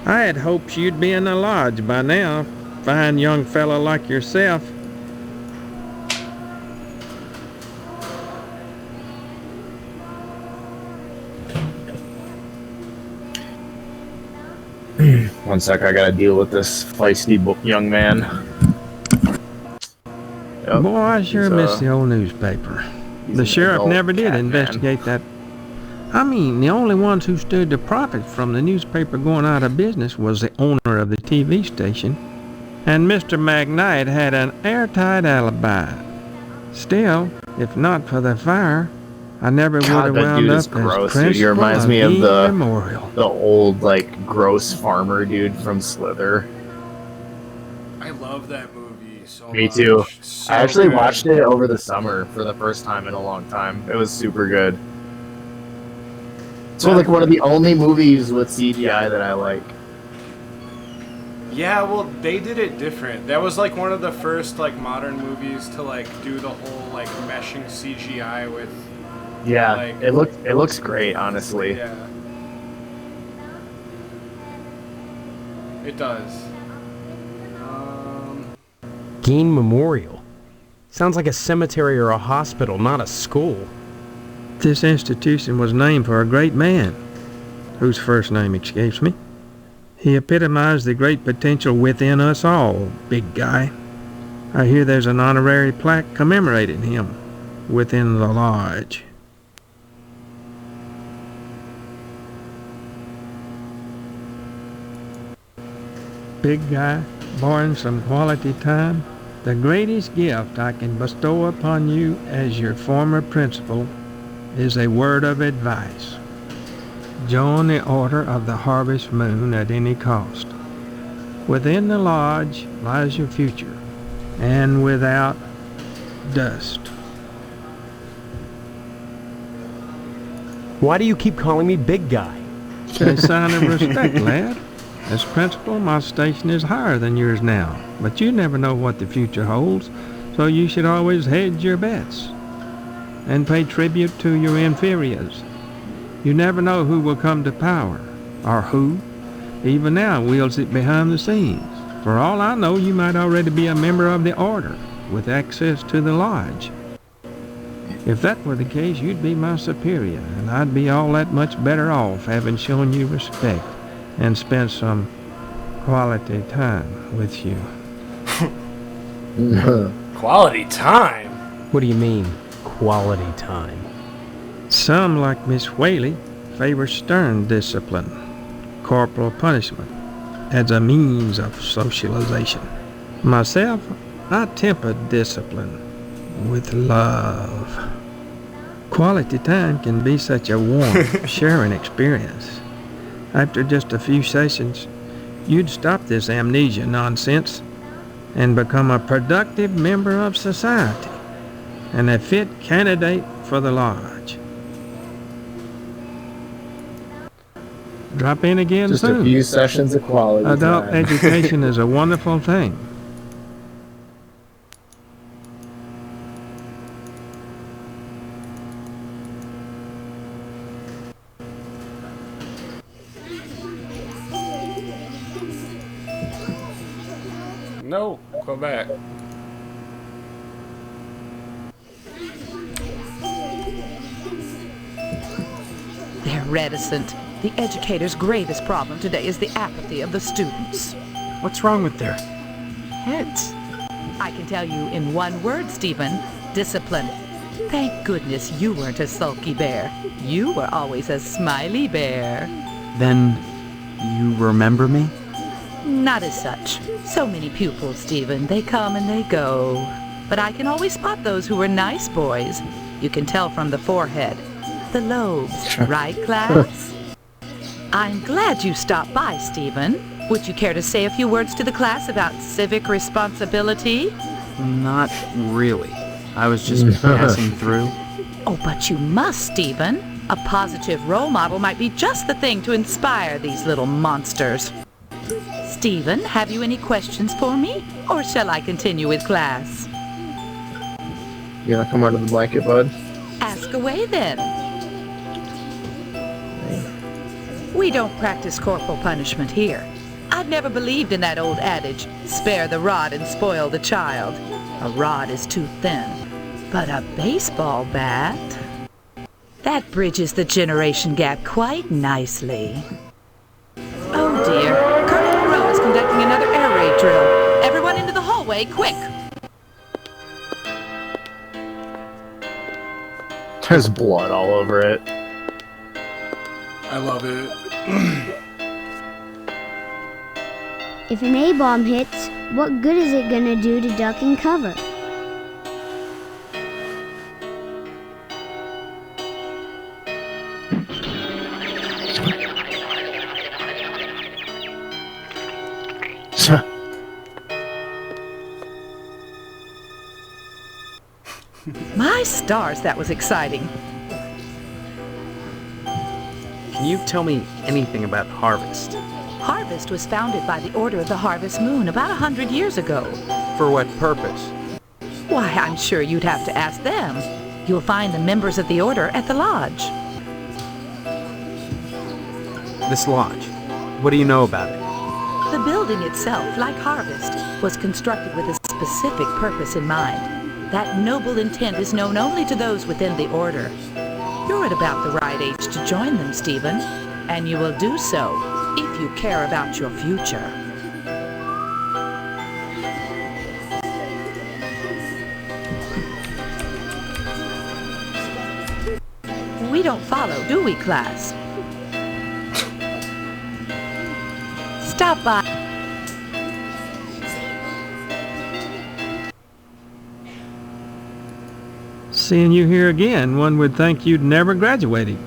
I had hoped you'd be in the lodge by now, fine young fellow like yourself. One sec, I gotta deal with this feisty young man. Yep, Boy, I sure miss the old newspaper. The sheriff never did investigate that. I mean, the only ones who stood to profit from the newspaper going out of business was the owner of the TV station. And Mr. McKnight had an airtight alibi. Still, if not for the fire, I never would have wound up as gross, principal dude. He reminds of me of Gain the Memorial. old, like, gross farmer dude from Slither. I love that movie so much. Me too. So I actually good. watched it over the summer for the first time in a long time. It was super good. It's like one of the only movies with CGI that I like. Yeah, well, they did it different. That was like one of the first like modern movies to like do the whole like meshing CGI with. Yeah, like, it looks great, honestly. Yeah. It does. Gain Memorial. Sounds like a cemetery or a hospital, not a school. This institution was named for a great man, whose first name escapes me. He epitomized the great potential within us all, big guy. I hear there's an honorary plaque commemorating him within the lodge. Big guy, born some quality time, the greatest gift I can bestow upon you as your former principal is a word of advice. Join the Order of the Harvest Moon at any cost. Within the lodge lies your future, and without dust. Why do you keep calling me big guy? It's a sign of respect, lad. As principal, my station is higher than yours now, but you never know what the future holds, so you should always hedge your bets and pay tribute to your inferiors. You never know who will come to power, or who, even now, wields it behind the scenes. For all I know, you might already be a member of the Order, with access to the lodge. If that were the case, you'd be my superior, and I'd be all that much better off having shown you respect and spent some quality time with you. Quality time? What do you mean, quality time? Some, like Miss Whaley, favor stern discipline, corporal punishment, as a means of socialization. Myself, I temper discipline with love. Quality time can be such a warm, sharing experience. After just a few sessions, you'd stop this amnesia nonsense and become a productive member of society and a fit candidate for the lodge. Drop in again Just soon. a few sessions of quality Adult time. education is a wonderful thing. No, go back. They're reticent. The educator's greatest problem today is the apathy of the students. What's wrong with their Heads. I can tell you in one word, Stephen. Discipline. Thank goodness you weren't a sulky bear. You were always a smiley bear. Then you remember me? Not as such. So many pupils, Stephen. They come and they go. But I can always spot those who were nice boys. You can tell from the forehead. The lobes, right, class? I'm glad you stopped by, Stephen. Would you care to say a few words to the class about civic responsibility? Not really. I was just passing through. Oh, but you must, Stephen. A positive role model might be just the thing to inspire these little monsters. Stephen, have you any questions for me? Or shall I continue with class? You gonna come under the blanket, bud? Ask away then. We don't practice corporal punishment here. I've never believed in that old adage, spare the rod and spoil the child. A rod is too thin, but a baseball bat? That bridges the generation gap quite nicely. Oh dear, Colonel Monroe is conducting another air raid drill. Everyone into the hallway, quick! There's blood all over it. I love it. If an A-bomb hits, what good is it gonna do to duck and cover? My stars, that was exciting. Can you tell me anything about Harvest? Harvest was founded by the Order of the Harvest Moon about 100 years ago. For what purpose? Why, I'm sure you'd have to ask them. You'll find the members of the Order at the lodge. This lodge. What do you know about it? The building itself, like Harvest, was constructed with a specific purpose in mind. That noble intent is known only to those within the Order. You're at about the right age to join them, Stephen, and you will do so if you care about your future. We don't follow, do we, class? Stop by. Seeing you here again, one would think you'd never graduated.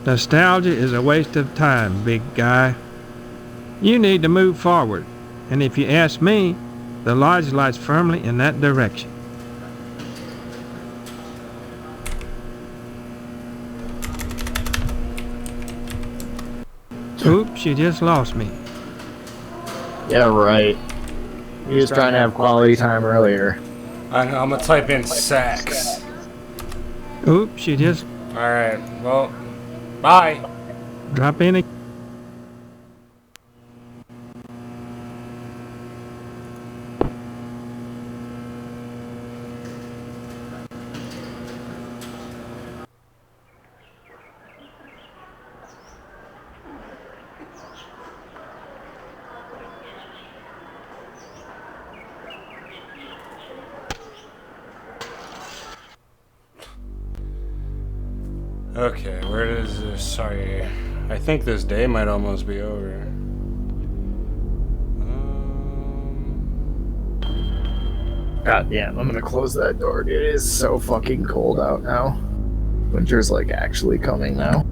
Nostalgia is a waste of time, big guy. You need to move forward, and if you ask me, the lodge lies firmly in that direction. Oops, you just lost me. Yeah, right. He was trying to have quality time earlier. I'm gonna type in sex. Oops, you just... Alright, well, bye. Drop in a... Okay, where does this... Sorry. I think this day might almost be over. God damn, I'm gonna close that door, dude. It is so fucking cold out now. Winter's like actually coming now.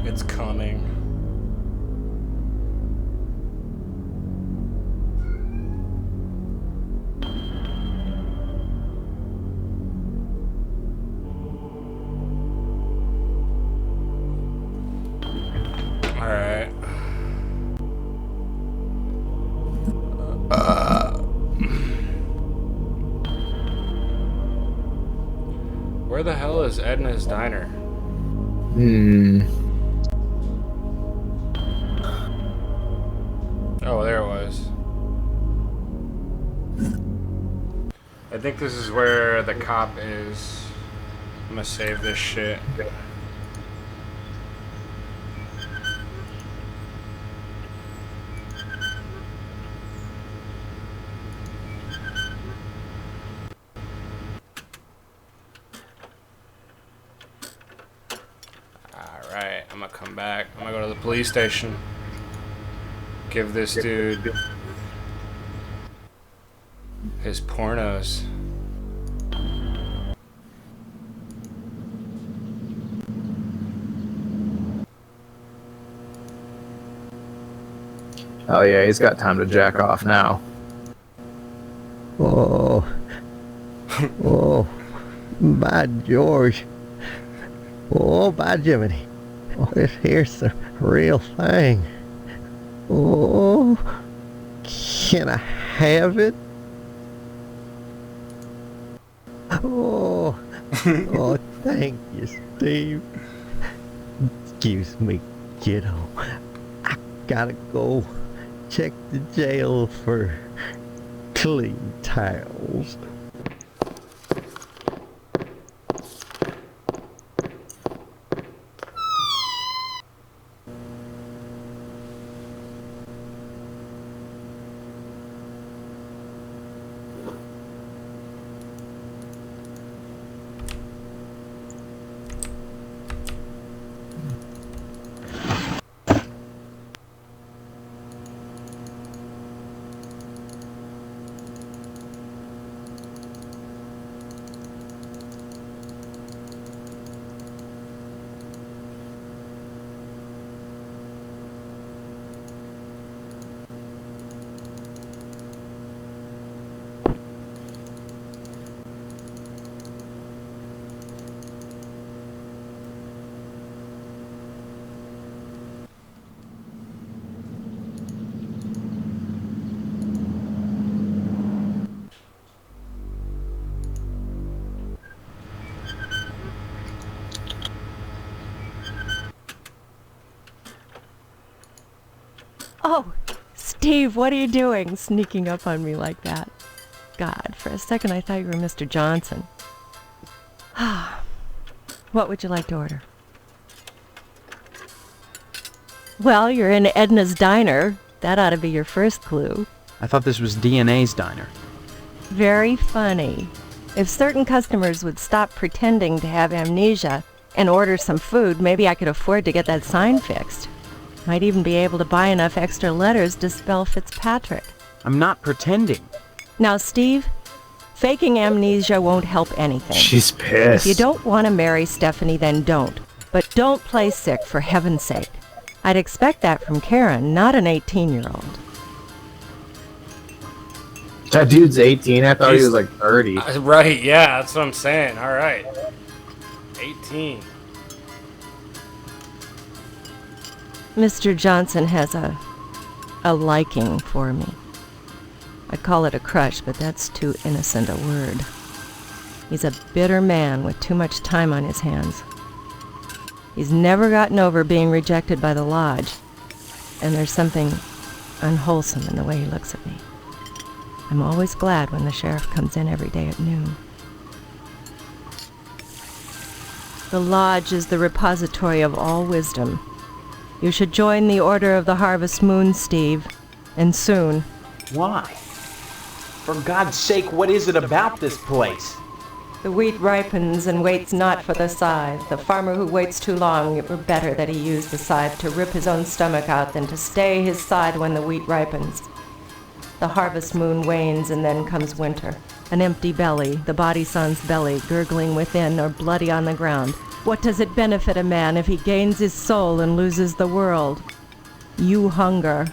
It's coming. Alright. Where the hell is Edna's Diner? Oh, there it was. I think this is where the cop is. I'm gonna save this shit. Alright, I'm gonna come back. I'm gonna go to the police station. Give this dude his pornos. Oh yeah, he's got time to jack off now. Oh. Oh. By George. Oh, by Jiminy. Oh, this here's the real thing. Oh. Can I have it? Oh. Oh, thank you, Steve. Excuse me, kiddo. I gotta go check the jail for clean towels. Oh, Steve, what are you doing sneaking up on me like that? God, for a second I thought you were Mr. Johnson. What would you like to order? Well, you're in Edna's Diner. That ought to be your first clue. I thought this was DNA's diner. Very funny. If certain customers would stop pretending to have amnesia and order some food, maybe I could afford to get that sign fixed. Might even be able to buy enough extra letters to spell Fitzpatrick. I'm not pretending. Now, Steve, faking amnesia won't help anything. She's pissed. If you don't want to marry Stephanie, then don't. But don't play sick, for heaven's sake. I'd expect that from Karen, not an 18-year-old. That dude's 18. I thought he was like 30. Right, yeah, that's what I'm saying. All right. 18. Mr. Johnson has a liking for me. I'd call it a crush, but that's too innocent a word. He's a bitter man with too much time on his hands. He's never gotten over being rejected by the lodge, and there's something unwholesome in the way he looks at me. I'm always glad when the sheriff comes in every day at noon. The lodge is the repository of all wisdom. You should join the Order of the Harvest Moon, Steve, and soon. Why? For God's sake, what is it about this place? The wheat ripens and waits not for the scythe. The farmer who waits too long, it were better that he used the scythe to rip his own stomach out than to stay his side when the wheat ripens. The harvest moon wanes and then comes winter. An empty belly, the body sun's belly, gurgling within or bloody on the ground. What does it benefit a man if he gains his soul and loses the world? You hunger.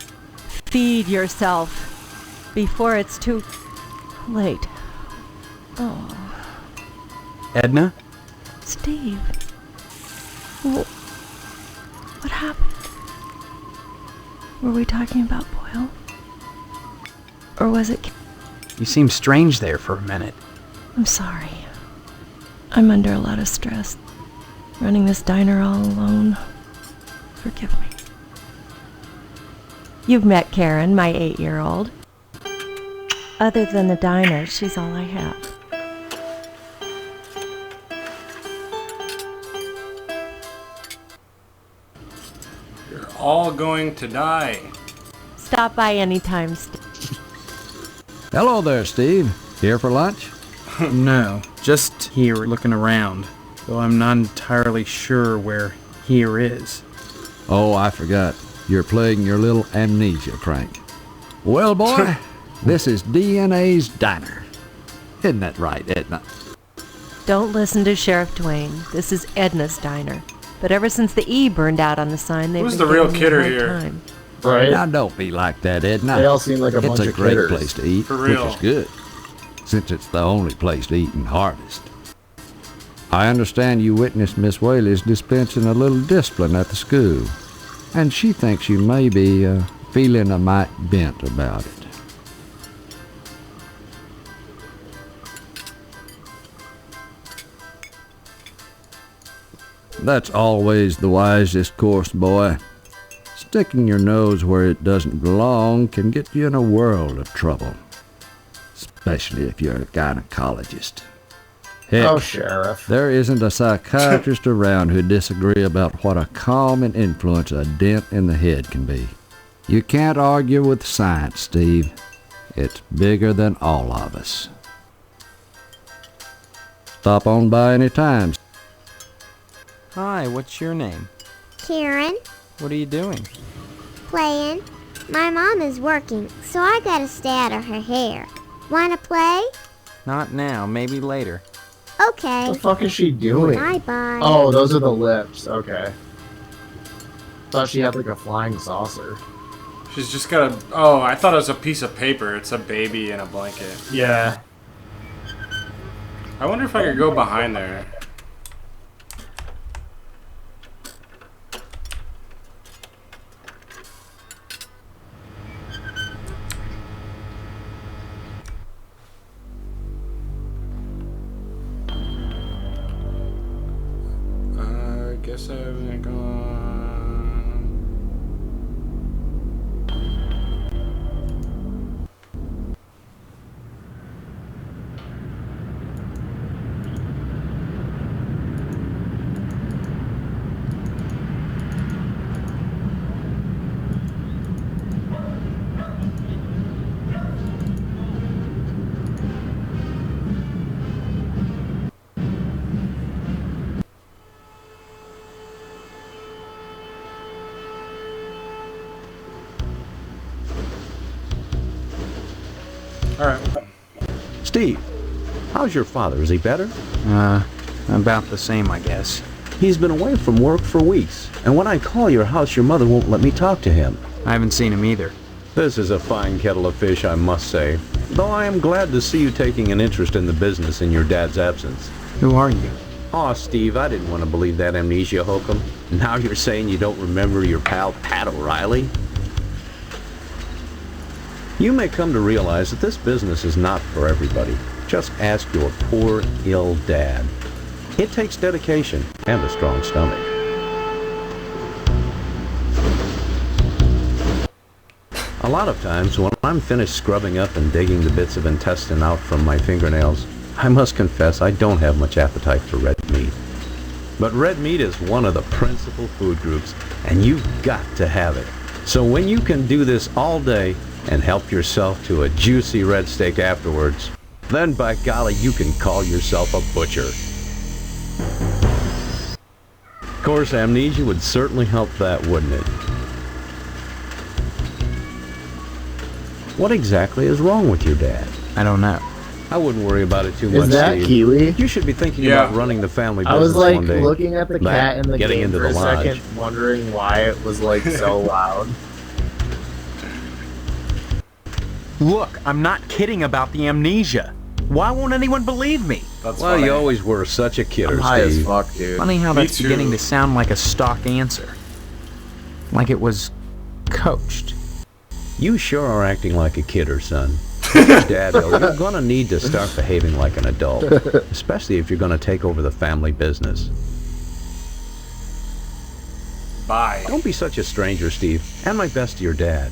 Feed yourself before it's too late. Oh. Edna? Steve. What happened? Were we talking about Boyle? Or was it... You seemed strange there for a minute. I'm sorry. I'm under a lot of stress. Running this diner all alone. Forgive me. You've met Karen, my 8-year-old. Other than the diner, she's all I have. You're all going to die. Stop by anytime, Steve. Hello there, Steve. Here for lunch? No, just here looking around. Though I'm not entirely sure where here is. Oh, I forgot. You're playing your little amnesia crank. Well, boy, this is DNA's Diner. Isn't that right, Edna? Don't listen to Sheriff Dwayne. This is Edna's Diner. But ever since the E burned out on the sign, they've Who's been the real giving me a kidder hard here? time. Right. Now don't be like that, Edna. They all seem like a bunch It's a of great critters. place to eat, For which real. is good, since it's the only place to eat in Harvest. I understand you witnessed Miss Whaley's dispensing a little discipline at the school, and she thinks you may be feeling a mite bent about it. That's always the wisest course, boy. Sticking your nose where it doesn't belong can get you in a world of trouble, especially if you're a gynecologist. Heck, Oh, Sheriff. there isn't a psychiatrist around who'd disagree about what a calming influence a dent in the head can be. You can't argue with science, Steve. It's bigger than all of us. Stop on by any time. Hi, what's your name? Karen, What are you doing? playing. My mom is working, so I gotta stay out of her hair. Wanna play? Not now, maybe later. Okay. What the fuck is she doing? Bye-bye. Oh, those are the lips. Okay. Thought she had like a flying saucer. She's just got a... Oh, I thought it was a piece of paper. It's a baby in a blanket. Yeah. I wonder if I could go behind there. I guess I haven't gone... Alright. Steve, how's your father? Is he better? About the same, I guess. He's been away from work for weeks, and when I call your house, your mother won't let me talk to him. I haven't seen him either. This is a fine kettle of fish, I must say, though I am glad to see you taking an interest in the business in your dad's absence. Who are you? Aw, Steve, I didn't want to believe that amnesia hokum. Now you're saying you don't remember your pal Pat O'Reilly? You may come to realize that this business is not for everybody. Just ask your poor, ill dad. It takes dedication and a strong stomach. A lot of times, when I'm finished scrubbing up and digging the bits of intestine out from my fingernails, I must confess I don't have much appetite for red meat. But red meat is one of the principal food groups, and you've got to have it. So when you can do this all day, and help yourself to a juicy red steak afterwards, then by golly, you can call yourself a butcher. Of course, amnesia would certainly help that, wouldn't it? What exactly is wrong with your dad? I don't know. I wouldn't worry about it too much, Is that Steve. Kiwi? You should be thinking about running the family I business was like one day. looking at the cat in the getting game into for the a lodge. second, wondering why it was like so loud. Look, I'm not kidding about the amnesia. Why won't anyone believe me? Well, you always were such a kidder, I'm high as Steve. fuck, dude. Funny how Me that's too. beginning to sound like a stock answer. Like it was coached. You sure are acting like a kidder, son. Dad, though, you're gonna need to start behaving like an adult, especially if you're gonna take over the family business. Bye. Don't be such a stranger, Steve, and my best to your dad.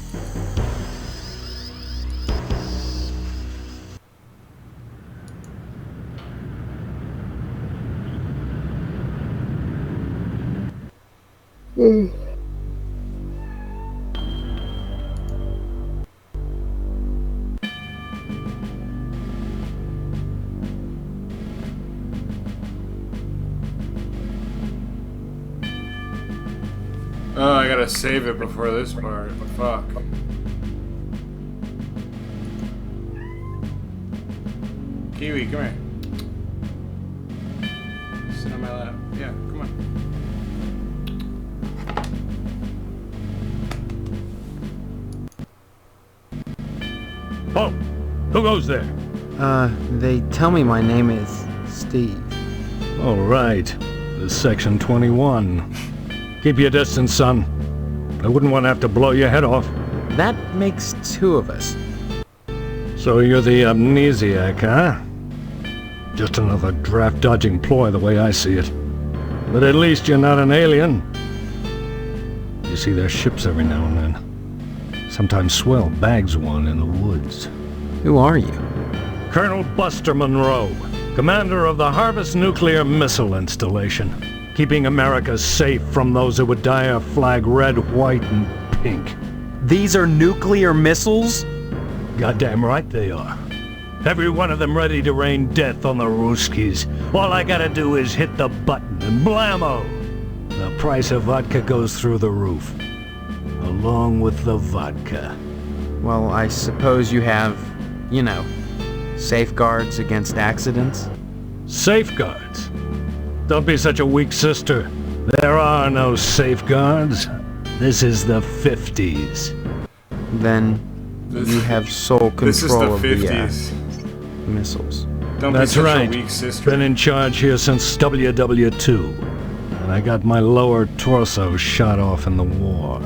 Oh, I gotta save it before this part. Fuck. Kiwi, come here. Sit on my lap. Yeah, come on. Oh, who goes there? They tell me my name is Steve. All right. This is Section 21. Keep your distance, son. I wouldn't want to have to blow your head off. That makes 2 of us. So you're the amnesiac, huh? Just another draft-dodging ploy the way I see it. But at least you're not an alien. You see their ships every now and then. Sometimes Swell bags one in the woods. Who are you? Colonel Buster Monroe, commander of the Harvest Nuclear Missile Installation, keeping America safe from those who would dye our flag red, white, and pink. These are nuclear missiles? Goddamn right they are. Every one of them ready to rain death on the Ruskies. All I gotta do is hit the button and blammo! The price of vodka goes through the roof. Along with the vodka. Well, I suppose you have, you know, safeguards against accidents? Safeguards? Don't be such a weak sister. There are no safeguards. This is the 50s. Then you have sole control This is the of 50s. the missiles. Don't That's be such right. a weak sister. Been in charge here since WW2. And I got my lower torso shot off in the war.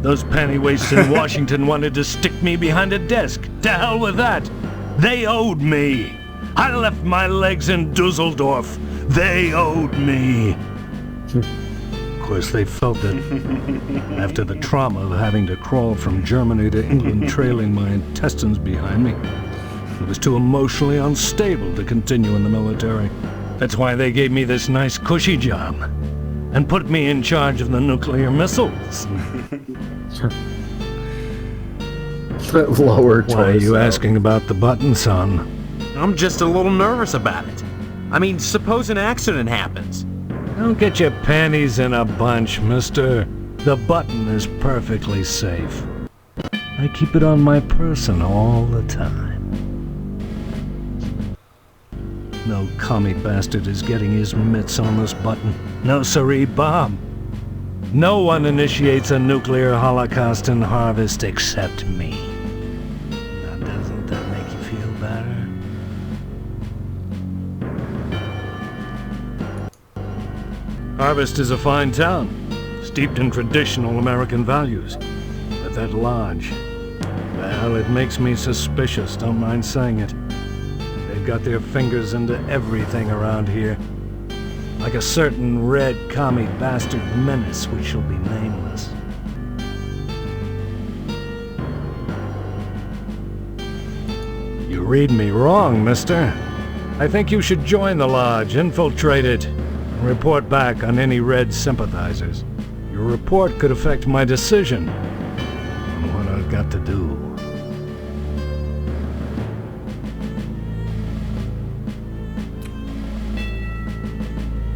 Those pantywaists in Washington wanted to stick me behind a desk. To hell with that. They owed me. I left my legs in Dusseldorf. They owed me. Of course, they felt it. After the trauma of having to crawl from Germany to England trailing my intestines behind me, it was too emotionally unstable to continue in the military. That's why they gave me this nice cushy job and put me in charge of the nuclear missiles. Lower torso. Why are you asking about the button, son? I'm just a little nervous about it. I mean, suppose an accident happens. Don't get your panties in a bunch, mister. The button is perfectly safe. I keep it on my person all the time. No commie bastard is getting his mitts on this button. No siree, Bob. No one initiates a nuclear holocaust in Harvest except me. Now, doesn't that make you feel better? Harvest is a fine town, steeped in traditional American values. But that lodge, well, it makes me suspicious, don't mind saying it. They've got their fingers into everything around here. Like a certain red commie bastard menace which shall be nameless. You read me wrong, mister. I think you should join the lodge, infiltrate it, and report back on any red sympathizers. Your report could affect my decision on what I've got to do.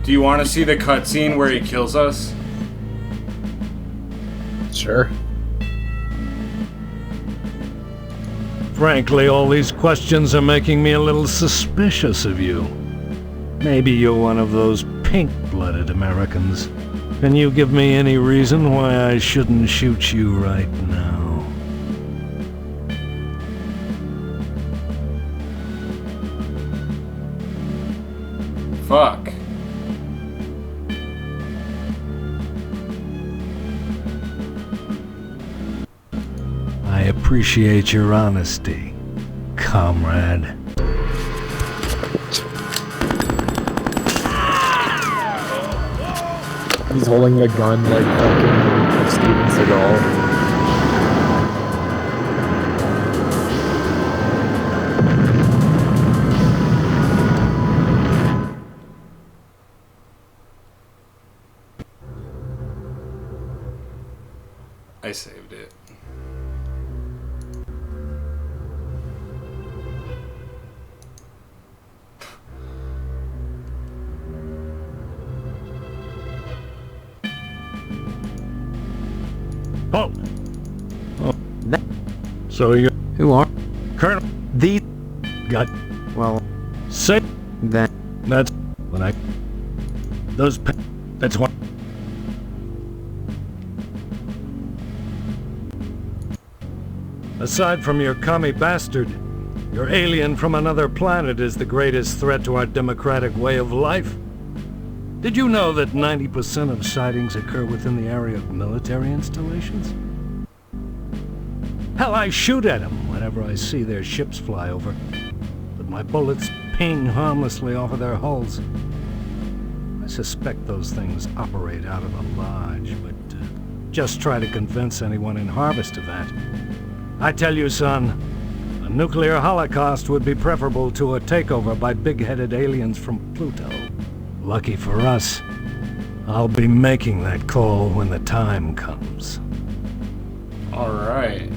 Do you want to see the cutscene where he kills us? Sure. Frankly, all these questions are making me a little suspicious of you. Maybe you're one of those pink-blooded Americans. Can you give me any reason why I shouldn't shoot you right now? Fuck. I appreciate your honesty, comrade. He's holding the gun like fucking Steven Seagal. I saved it. Oh! Oh. So you... Who are? Colonel... These... Got... Well... Say... That... That's... When I... Those... That's what... Aside from your commie bastard, your alien from another planet is the greatest threat to our democratic way of life. Did you know that 90% of sightings occur within the area of military installations? Hell, I shoot at them whenever I see their ships fly over, but my bullets ping harmlessly off of their hulls. I suspect those things operate out of the lodge, but just try to convince anyone in Harvest of that. I tell you, son, a nuclear holocaust would be preferable to a takeover by big-headed aliens from Pluto. Lucky for us, I'll be making that call when the time comes. All right.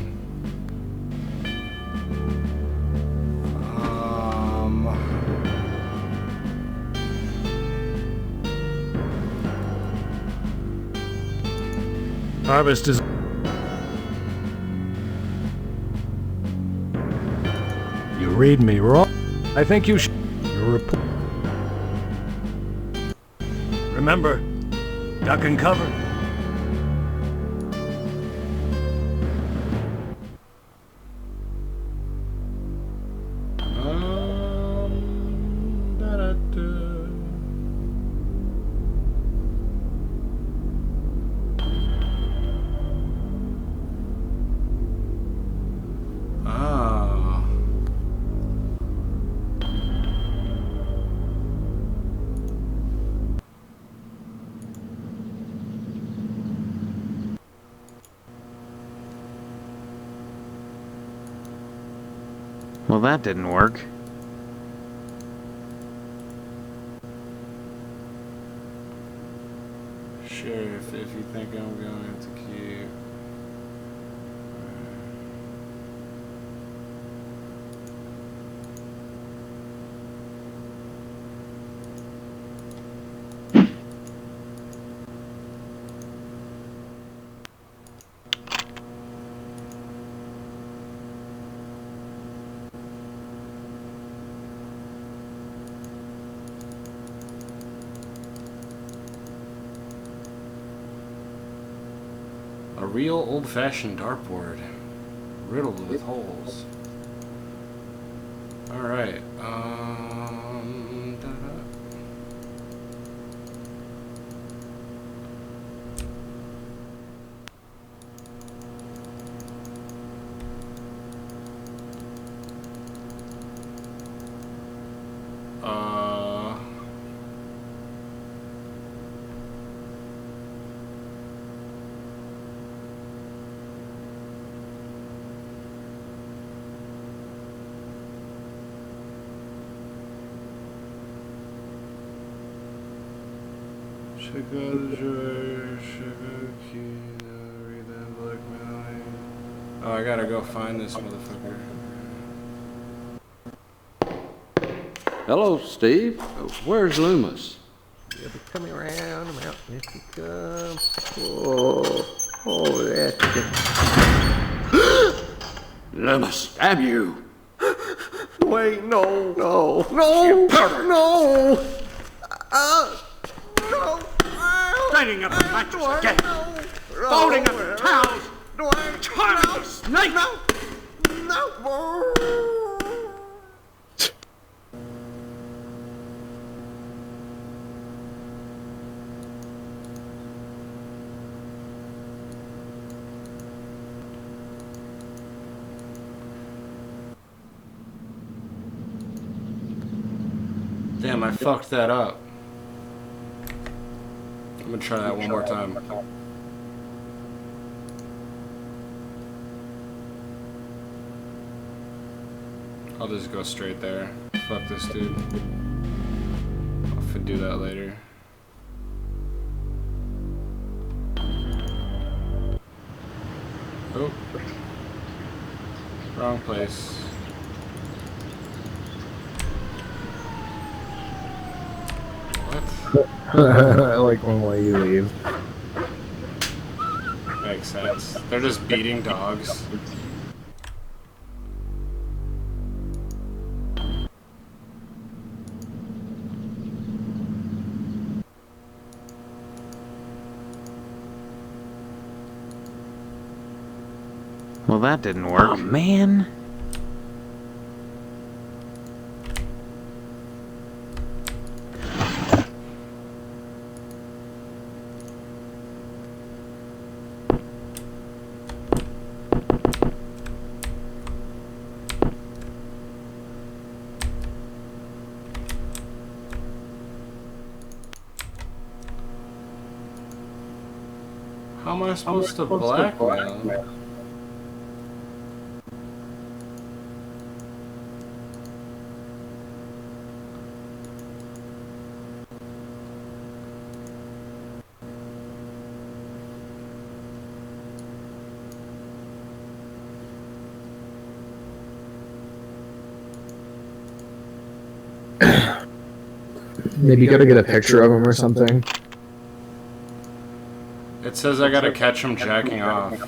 Harvest is... You read me wrong. I think you should... Your report... Remember, duck and cover. Well, that didn't work. Sheriff, if you think I'm going to keep... A real old-fashioned dartboard, riddled with holes. All right. Check out the drawer, check out the key, read that blackmailing. Oh, I gotta go find this motherfucker. Hello, Steve. Where's Loomis? You'll be coming around the mountain if you come. Oh, that's it. Loomis, damn you! Wait, no. You powder! No! Straining up the mattress again! Folding up the towels! Charming the snake! Damn, I fucked that up. I'm gonna try that one more time. I'll just go straight there. Fuck this dude. I'll do that later. Oh. Wrong place. I like one way you leave. Makes sense. They're just beating dogs. Well, that didn't work. Oh, man. How am I supposed to blackmail? Maybe you gotta get a picture of him or something. It says I gotta catch him jacking off.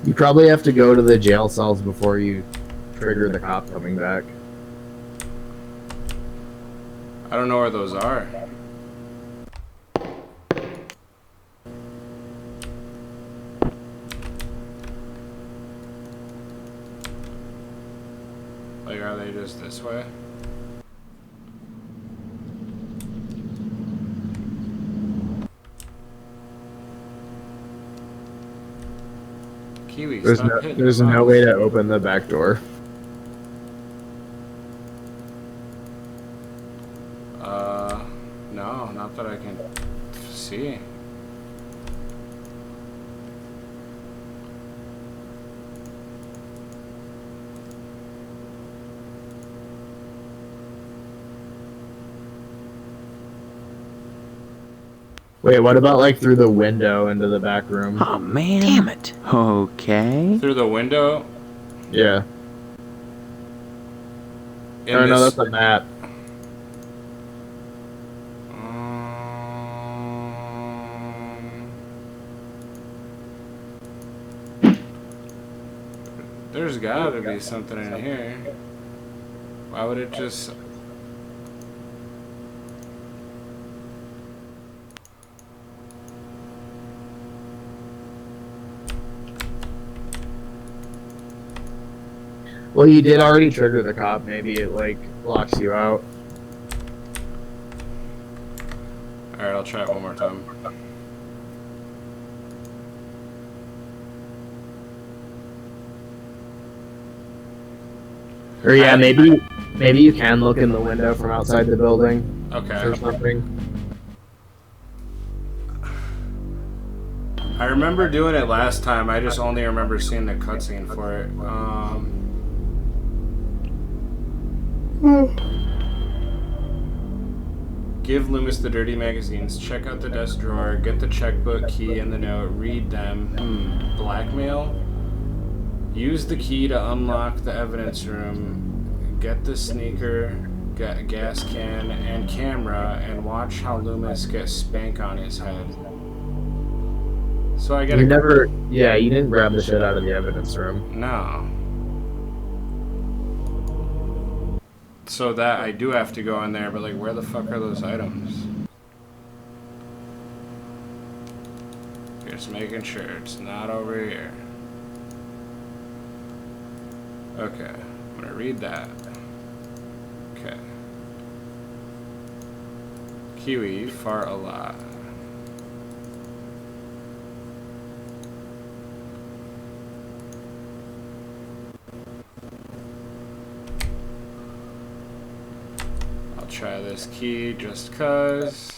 You probably have to go to the jail cells before you trigger the cop coming back. I don't know where those are. Like, are they just this way? Kiwi, There's no way to open the back door. No, not that I can see. Wait, what about like through the window into the back room? Oh, man. Damn it. Okay. Through the window? Yeah. Oh, no, that's a map. There's gotta be something in here. Why would it just... Well, you did already trigger the cop. Maybe it, like, locks you out. Alright, I'll try it one more time. Or yeah, maybe you can look in the window from outside the building. Okay. Or something. I remember doing it last time, I just only remember seeing the cutscene for it. Give Loomis the dirty magazines, check out the desk drawer, get the checkbook, key, and the note, read them. Blackmail? Use the key to unlock the evidence room, get the sneaker, gas can, and camera, and watch how Loomis gets spank on his head. So I gotta... Yeah, you didn't grab the shit out of the evidence room. No. So that I do have to go in there, but like, where the fuck are those items? Just making sure it's not over here. Okay, I'm gonna read that. Okay. Kiwi, you fart a lot. I'll try this key just cause.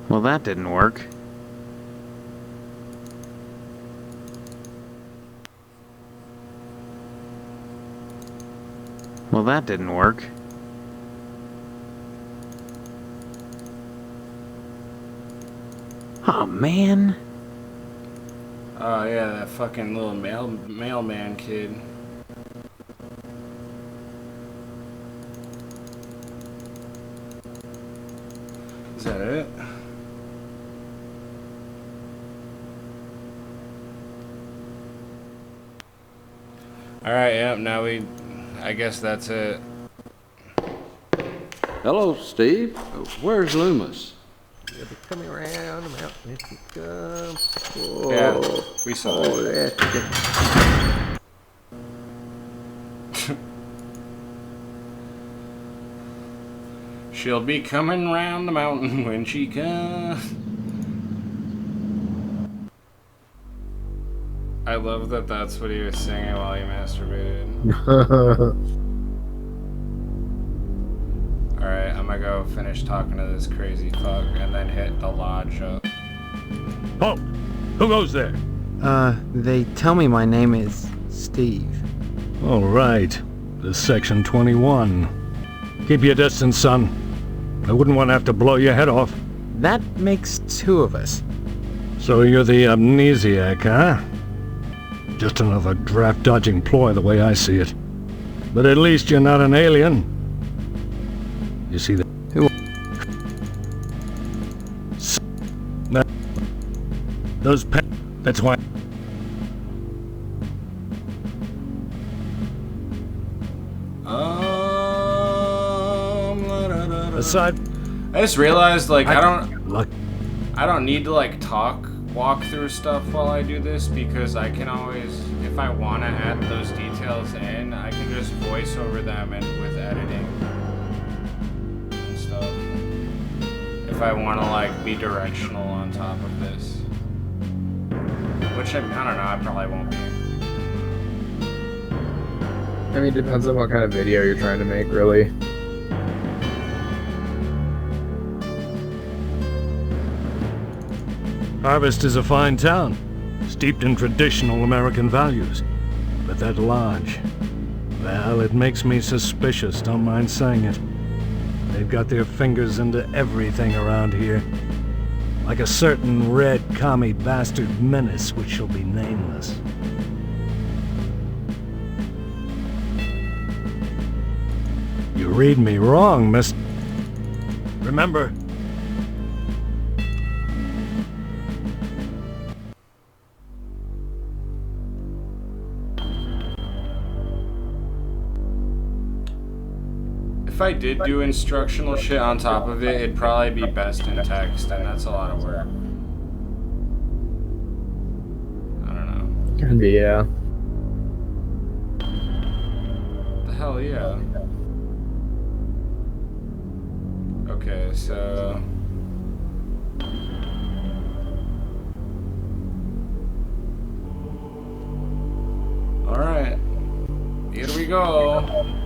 Well, that didn't work. Well, that didn't work. Oh, man. Oh, yeah, that fucking little mailman kid. Is that it? Alright, yep, now I guess that's it. Hello, Steve. Where's Loomis? You'll be coming around the mountain if you come. Whoa. Yeah, we saw it. She'll be coming round the mountain when she comes. I love that that's what he was singing while he masturbated. Alright, I'm gonna go finish talking to this crazy fuck and then hit the lodge up. Halt! Who goes there? They tell me my name is Steve. All right. This is Section 21. Keep your distance, son. I wouldn't want to have to blow your head off. That makes two of us. So you're the amnesiac, huh? Just another draft-dodging ploy the way I see it. But at least you're not an alien. You see that? Who? Those that's why. Aside, I just realized, like, I don't need to, like, walk through stuff while I do this, because I can always, if I want to add those details in, I can just voice over them and with editing and stuff. If I want to, like, be directional on top of this. Which, I don't know, I probably won't be. I mean, it depends on what kind of video you're trying to make, really. Harvest is a fine town, steeped in traditional American values. But that lodge, well, it makes me suspicious, don't mind saying it. They've got their fingers into everything around here. Like a certain red commie bastard menace which shall be nameless. You read me wrong, miss. Remember, if I did do instructional shit on top of it, it'd probably be best in text, and that's a lot of work. I don't know. Can be, yeah. The hell yeah. Okay, so... Alright. Here we go.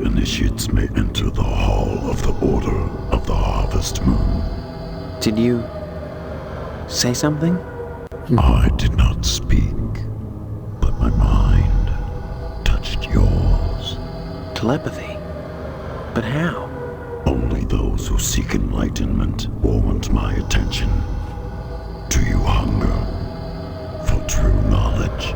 Initiates may enter the Hall of the Order of the Harvest Moon. Did you say something? I did not speak, but my mind touched yours. Telepathy? But how? Only those who seek enlightenment or want my attention. Do you hunger for true knowledge?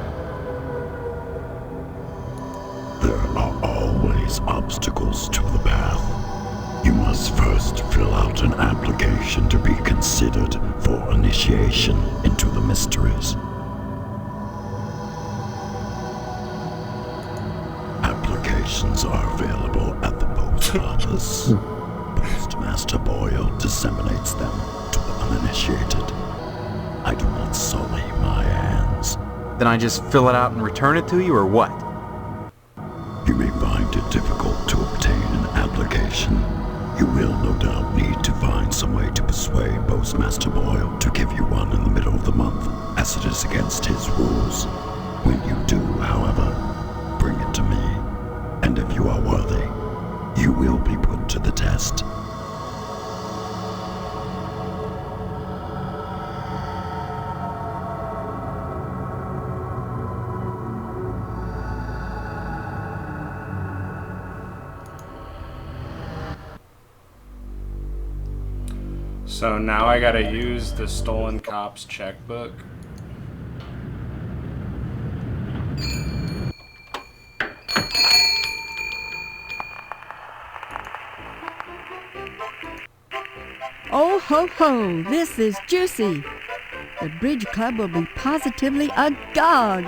There are always obstacles to the path. You must first fill out an application to be considered for initiation into the mysteries. Applications are available at the post office. Postmaster Boyle disseminates them to the uninitiated. I do not sully my hands. Then I just fill it out and return it to you, or what? You may find it difficult to obtain an application. You will no doubt need to find some way to persuade Postmaster Boyle to give you one in the middle of the month, as it is against his rules. When you do, however, bring it to me, and if you are worthy, you will be put to the test. So now I gotta use the stolen cop's checkbook. ho, ho! This is juicy! The Bridge Club will be positively agog!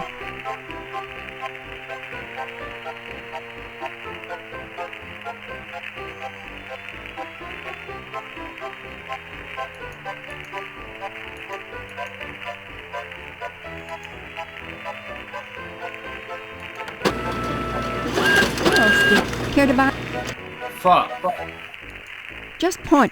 Well, Steve, care to buy? Fuck. Just point.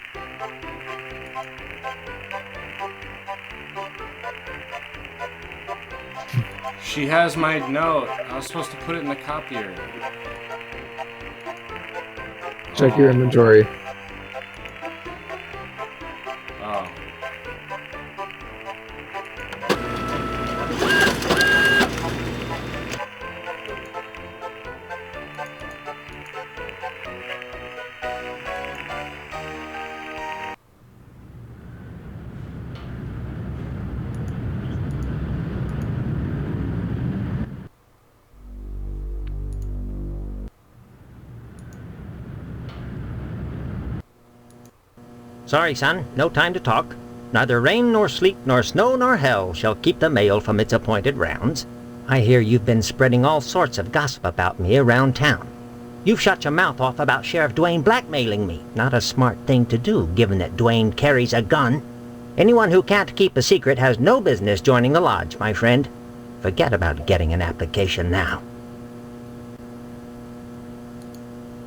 She has my note. I was supposed to put it in the copier. Check your inventory. Oh. Sorry, son, no time to talk. Neither rain nor sleet nor snow nor hell shall keep the mail from its appointed rounds. I hear you've been spreading all sorts of gossip about me around town. You've shut your mouth off about Sheriff Dwayne blackmailing me. Not a smart thing to do, given that Dwayne carries a gun. Anyone who can't keep a secret has no business joining the lodge, my friend. Forget about getting an application now.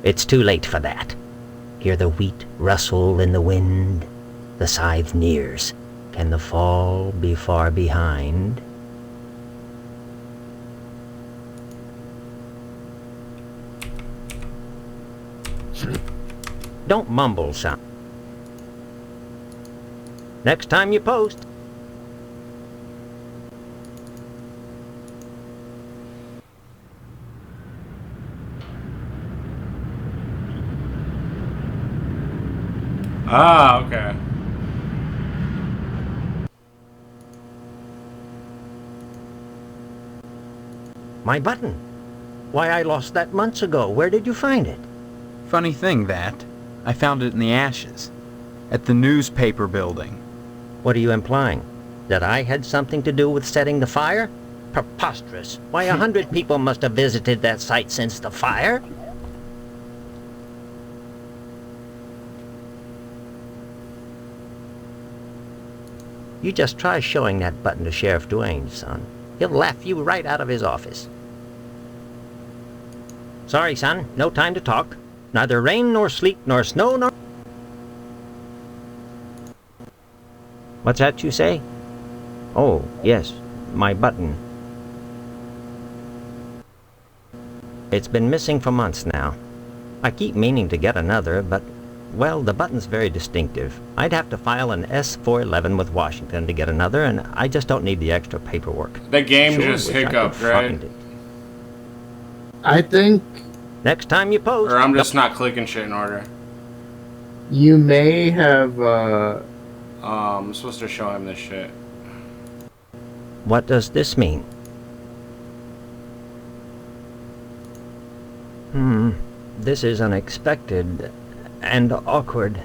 It's too late for that. Hear the wheat rustle in the wind. The scythe nears. Can the fall be far behind? Don't mumble, son. Next time you post. Ah, okay. My button. Why, I lost that months ago. Where did you find it? Funny thing, that. I found it in the ashes. At the newspaper building. What are you implying? That I had something to do with setting the fire? Preposterous. Why, 100 people must have visited that site since the fire. You just try showing that button to Sheriff Dwayne, son. He'll laugh you right out of his office. Sorry, son. No time to talk. Neither rain nor sleet nor snow nor... What's that you say? Oh, yes. My button. It's been missing for months now. I keep meaning to get another, but... well, the button's very distinctive. I'd have to file an S-411 with Washington to get another, and I just don't need the extra paperwork. The game Sure just wish I could hiccuped, right? find it. I think Next time you post... Or I'm just not clicking shit in order. you may have. I'm supposed to show him this shit. What does this mean? This is unexpected and awkward.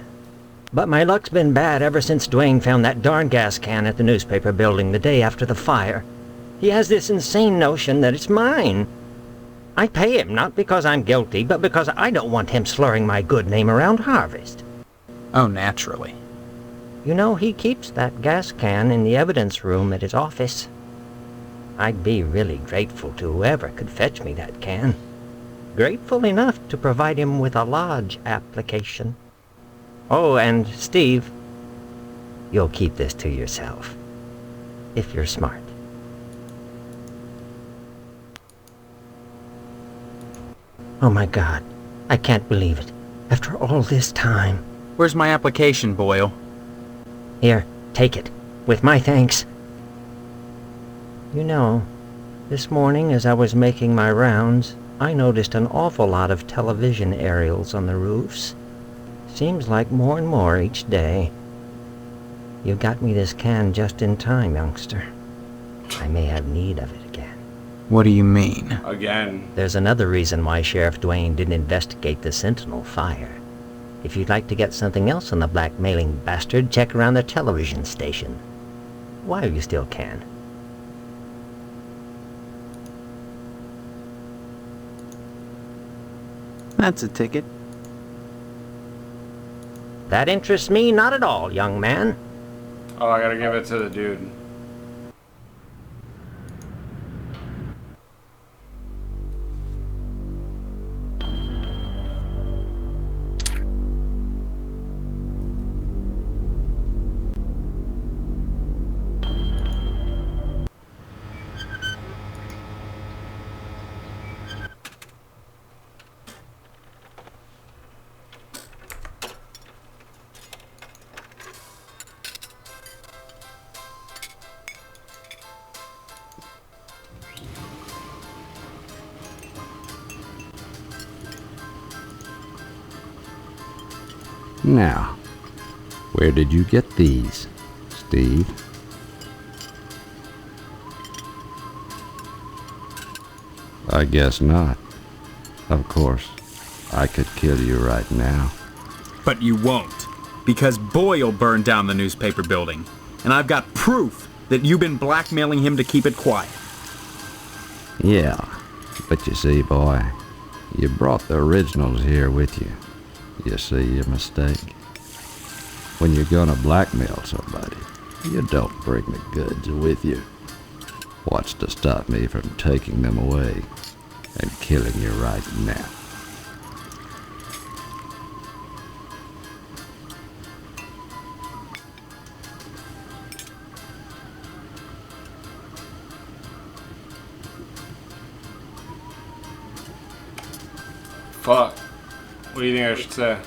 But my luck's been bad ever since Dwayne found that darn gas can at the newspaper building the day after the fire. He has this insane notion that it's mine. I pay him not because I'm guilty, but because I don't want him slurring my good name around Harvest. Oh, naturally. You know, he keeps that gas can in the evidence room at his office. I'd be really grateful to whoever could fetch me that can. Grateful enough to provide him with a lodge application. Oh, and Steve, you'll keep this to yourself, if you're smart. Oh my God, I can't believe it. After all this time. Where's my application, Boyle? Here, take it, with my thanks. You know, this morning as I was making my rounds, I noticed an awful lot of television aerials on the roofs. Seems like more and more each day. You got me this can just in time, youngster. I may have need of it again. What do you mean? Again. There's another reason why Sheriff Dwayne didn't investigate the Sentinel fire. If you'd like to get something else on the blackmailing bastard, check around the television station. While you still can. That's a ticket. That interests me not at all, young man. Oh, I gotta give it to the dude. Now, where did you get these, Steve? I guess not. Of course, I could kill you right now. But you won't, because Boyle burned down the newspaper building, and I've got proof that you've been blackmailing him to keep it quiet. Yeah, but you see, boy, you brought the originals here with you. You see your mistake? When you're gonna blackmail somebody, you don't bring the goods with you. What's to stop me from taking them away and killing you right now? Fuck. What do you think I should say?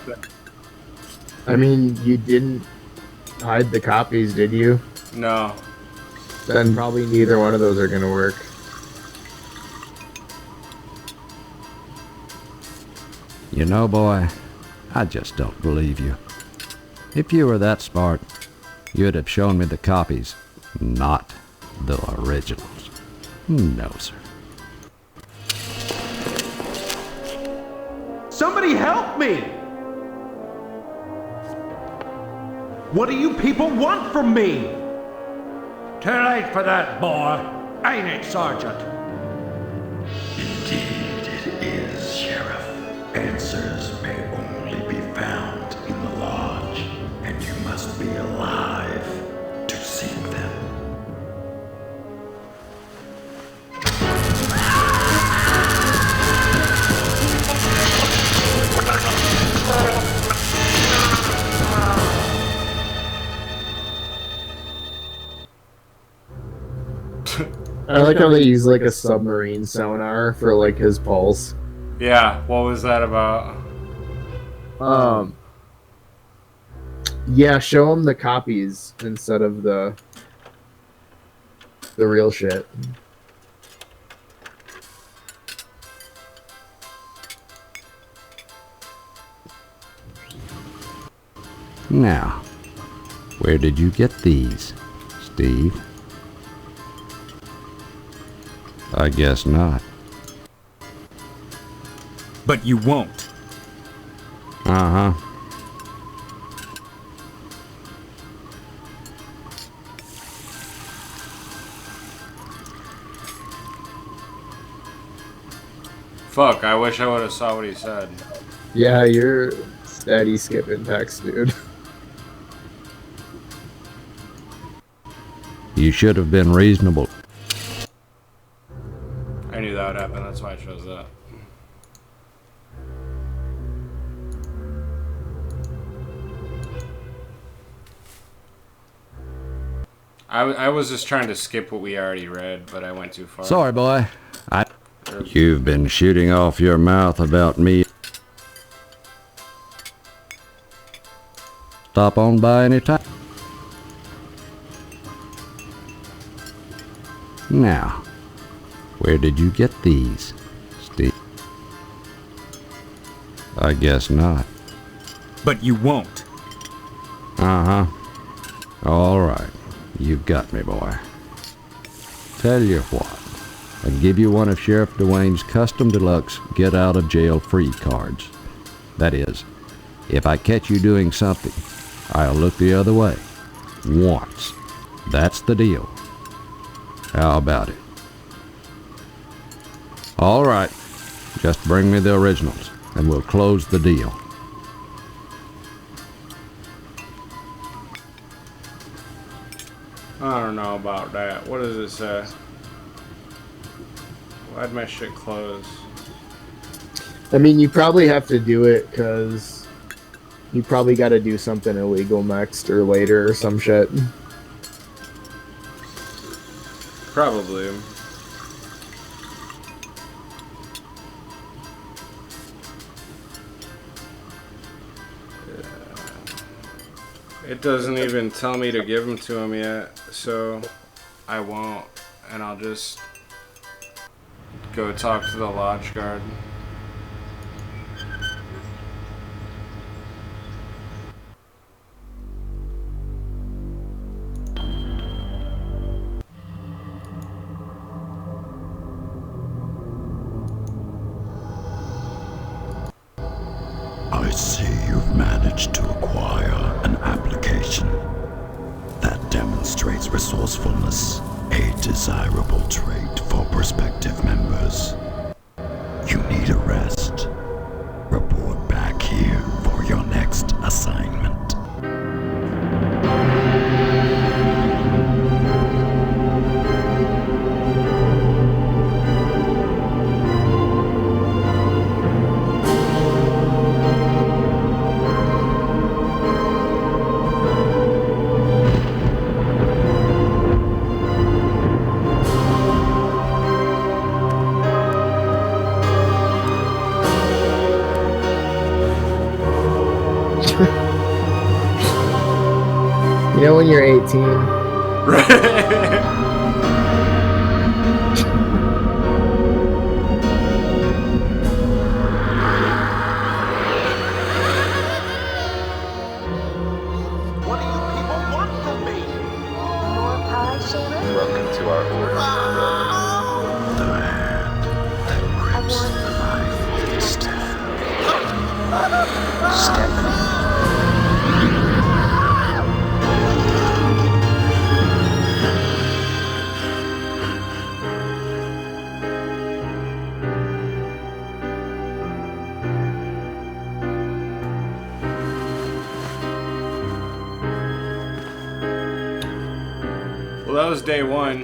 I mean, you didn't hide the copies, did you? No. Then probably neither one of those are gonna work. You know, boy, I just don't believe you. If you were that smart, you'd have shown me the copies, not the originals. No, sir. Somebody help me! What do you people want from me? Too late for that, boy. Ain't it, Sergeant? Indeed it is, Sheriff. Answers may only be found in the lodge, and you must be alive to seek them. I like how they use like a submarine sonar for like his pulse. Yeah, what was that about? Yeah, show him the copies instead of the real shit. Now, where did you get these, Steve? I guess not. But you won't. Uh-huh. Fuck, I wish I would have saw what he said. Yeah, you're steady skipping text, dude. You should have been reasonable. I knew that would happen, that's why I chose that. I was just trying to skip what we already read, but I went too far. Sorry, boy. You've been shooting off your mouth about me. Stop on by any time. Now, where did you get these, Steve? I guess not. But you won't. Uh-huh. All right. You've got me, boy. Tell you what. I'll give you one of Sheriff Dwayne's custom deluxe get-out-of-jail-free cards. That is, If I catch you doing something, I'll look the other way. Once. That's the deal. How about it? All right. Just bring me the originals, and we'll close the deal. I don't know about that. What does it say? Why'd my shit close? I mean, you probably have to do it because you probably got to do something illegal next or later or some shit. Probably. It doesn't even tell me to give them to him yet, so I won't, and I'll just go talk to the lodge guard. I see you've managed to acquire an application that demonstrates resourcefulness, a desirable trait for prospective members. You need a rest. Report back here for your next assignment. You know when you're 18. What do you people want from me? More power, Shaman? Welcome to our order. I want Well, that was day one.